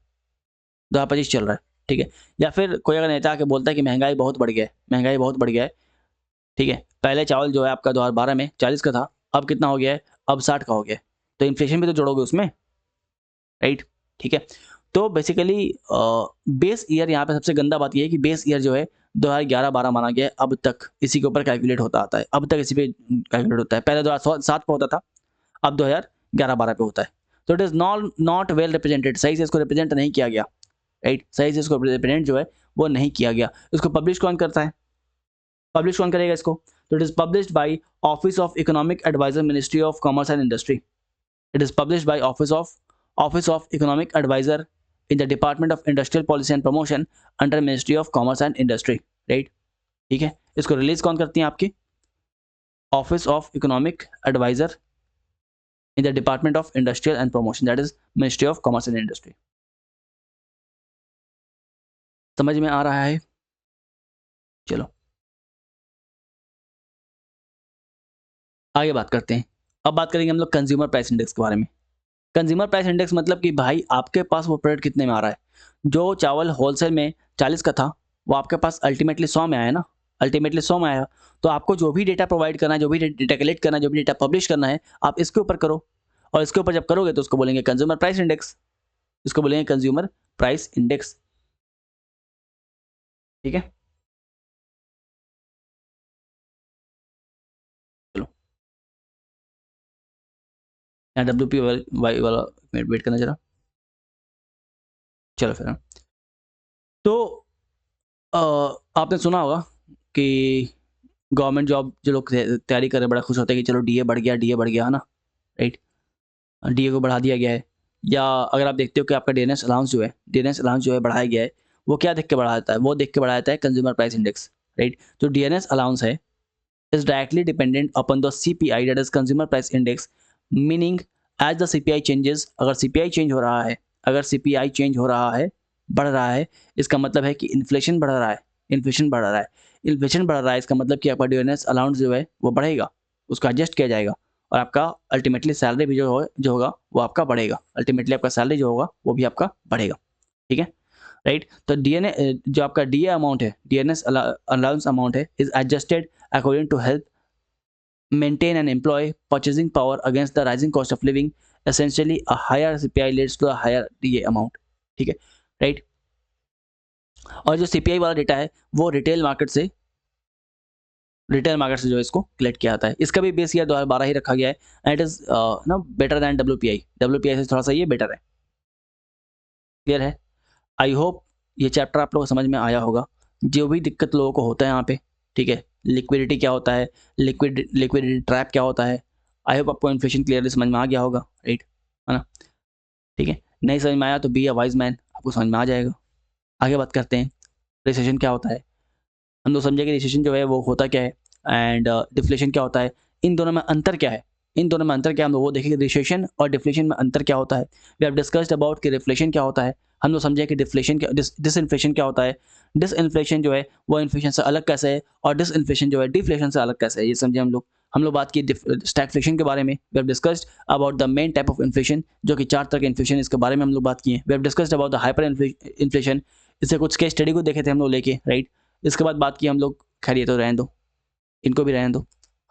2025 चल रहा है, ठीक है। या फिर कोई अगर नेता आके बोलता है कि महंगाई बहुत बढ़ गया है, महंगाई बहुत बढ़ गया है, ठीक है, पहले चावल जो है आपका 2012 में 40 का था, अब कितना हो गया है, अब 60 का हो गया है, तो इन्फ्लेशन भी तो जोड़ोगे उसमें, राइट, ठीक है। तो बेसिकली बेस ईयर, यहाँ पे सबसे गंदा बात ये है कि बेस ईयर जो है 2011-12 माना गया है, अब तक इसी के ऊपर कैलकुलेट होता आता है, अब तक इसी पे कैलकुलेट होता है। पहले 2007 पे होता था, अब 2011-12 पे होता है। तो it is not well represented, सही से इसको रिप्रेजेंट नहीं किया गया, राइट, सही से इसको रिप्रेजेंट जो है वो नहीं किया गया। इसको पब्लिश कौन करता है, पब्लिश कौन करेगा इसको, तो it is published by office of economic adviser, ministry of commerce and industry. It is published by Office of Economic Advisor in the Department of Industrial Policy and Promotion under Ministry of Commerce and Industry, right? ठीक है, इसको release कौन करती हैं आपकी, office of economic adviser in the department of industrial and promotion, that is ministry of commerce and industry. समझ में आ रहा है, चलो आगे बात करते हैं। अब बात करेंगे हम लोग कंज्यूमर प्राइस इंडेक्स के बारे में। कंज्यूमर प्राइस इंडेक्स मतलब कि भाई आपके पास वो प्रोडक्ट कितने में आ रहा है। जो चावल होलसेल में 40 का था, वो आपके पास अल्टीमेटली 100 में आया ना, अल्टीमेटली 100 में आया। तो आपको जो भी डेटा प्रोवाइड करना है, जो भी डेटा कलेक्ट करना है, जो भी डेटा पब्लिश करना है, आप इसके ऊपर करो। और इसके ऊपर जब करोगे तो उसको बोलेंगे कंज्यूमर प्राइस इंडेक्स, इसको बोलेंगे कंज्यूमर प्राइस इंडेक्स, ठीक है। चलो यहाँ WP वाई वाला वेट करना जरा, चलो फिर हाँ। तो आपने सुना होगा कि गवर्नमेंट जॉब जो लोग तैयारी कर रहे हैं बड़ा खुश होते हैं कि चलो डीए बढ़ गया, डीए बढ़ गया, है ना? राइट? डीए को बढ़ा दिया गया है। या अगर आप देखते हो कि आपका डीएनएस अलाउंस जो है बढ़ाया गया है, वो क्या देख के बढ़ाया जाता है? वो देख के बढ़ाया जाता है कंज्यूमर प्राइस इंडेक्स, राइट? जो डीएनएस अलाउंस है is directly dependent upon the CPI, that is consumer price index, meaning as the CPI changes, अगर CPI चेंज हो रहा है, अगर CPI चेंज हो रहा है, बढ़ रहा है, इसका मतलब है कि इन्फ्लेशन बढ़ रहा है, इन्फ्लेशन बढ़ रहा है, इन्फ्लेशन बढ़ रहा है, इसका मतलब कि आपका डीएनएस अलाउंस जो है वो बढ़ेगा, उसको एडजस्ट किया जाएगा और आपका अल्टीमेटली सैलरी भी जो होगा वो आपका बढ़ेगा, अल्टीमेटली आपका सैलरी जो होगा वो भी आपका बढ़ेगा, ठीक है? राइट? तो डीएनए जो आपका डीए अमाउंट है, डीएनएस अलाउंस अमाउंट है, is adjusted according to health maintain an employee purchasing power against the rising cost of living. Essentially a higher CPI leads to a higher DA amount, ठीक है? Right? और जो CPI वाला data है वो retail market से जो है इसको कलेक्ट किया जाता है। इसका भी बेस ईयर 2012 ही रखा गया है एंड इट इज ना बेटर देन डब्ल्यूपीआई से थोड़ा सा ये बेटर है। क्लियर है? आई होप ये चैप्टर आप लोगों को समझ में आया होगा। जो भी दिक्कत लोगों को होता है यहाँ पे, ठीक है? लिक्विडिटी क्या होता है, लिक्विडिटी ट्रैप क्या होता है, आई होप आपको इन्फ्लेशन क्लियरली समझ में आ गया होगा, राइट? है ना? ठीक है, नहीं समझ में आया तो बी अ वाइज मैन, आपको समझ में आ जाएगा। आगे बात करते हैं, रिसेशन क्या होता है। हम लोग समझे कि रिसेशन जो है वो होता क्या है एंड डिफ्लेशन क्या होता है, इन दोनों में अंतर क्या है, इन दोनों में अंतर क्या है हम लोग वो देखेंगे। रिसेशन और डिफ्लेशन में अंतर क्या होता है, वी हैव डिस्कस्ड अबाउट कि रिफ्लेशन क्या होता है। हम लोग समझे कि डिफ्लेशन क्या, डिसइन्फ्लेशन क्या होता है, डिसइन्फ्लेशन जो है वो इन्फ्लेशन से अलग कैसे है और डिसइन्फ्लेशन जो है डिफ्लेशन से अलग कैसे है, ये समझे हम लोग। हम लोग बात की स्टैगफ्लेशन के बारे में, we have discussed about the main type of inflation, जो कि 4 तरह के इन्फ्लेशन, इसके बारे में हम लोग बात किए। We have discussed about the hyper inflation, इससे कुछ केस स्टडी को देखे थे हम लोग लेके, राइट? इसके बाद बात की हम लोग, खैर ये तो रहने दो, इनको भी रहने दो,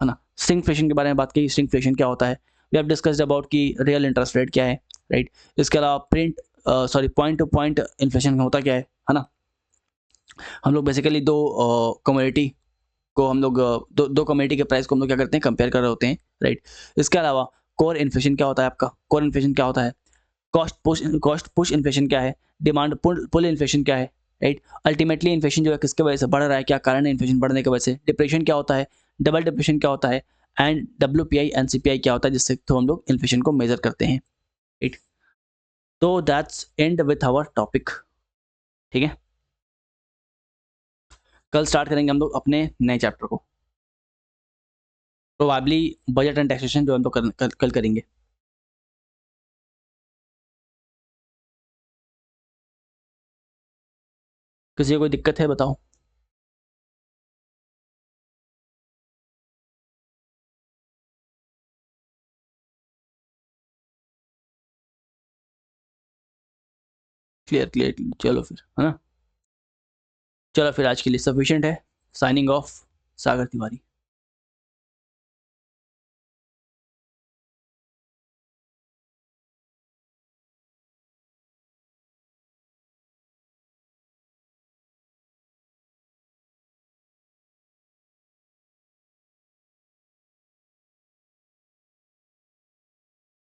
है ना? स्ट्रिंगफ्लेशन के बारे में बात की, स्ट्रिंगफ्लेशन क्या होता है। वी हैव डिस्कस्ड अबाउट कि रियल इंटरेस्ट रेट क्या है, राइट? इसके अलावा पॉइंट टू पॉइंट इन्फ्लेशन होता क्या है ना? हम लोग बेसिकली दो कमोडिटी को हम लोग दो कमोडिटी के प्राइस को हम लोग क्या करते हैं, कंपेयर कर रहे होते हैं, राइट? इसके अलावा कोर इन्फ्लेशन क्या होता है आपका, कोर इन्फ्लेशन क्या होता है, कॉस्ट पुश इन्फ्लेशन क्या है, डिमांड पुल इन्फ्लेशन क्या है, राइट? अल्टीमेटली इन्फ्लेशन जो है किसके वजह से बढ़ रहा है, क्या कारण है इन्फ्लेशन बढ़ने की वजह से, डिप्रेशन क्या होता है, डबल डिप्रेशन क्या होता है, एंड डब्ल्यूपीआई एंड सीपीआई क्या होता है, जिससे तो हम लोग इन्फ्लेशन को मेजर करते हैं, राइट? तो that's end with our topic, ठीक है? कल स्टार्ट करेंगे हम लोग अपने नए चैप्टर को, प्रोबेबली बजट एंड टैक्सेशन जो हम लोग कल करेंगे। किसी को कोई दिक्कत है बताओ। क्लियर क्लियर, चलो फिर, है ना? चलो फिर आज के लिए सफिशिएंट है। साइनिंग ऑफ, सागर तिवारी।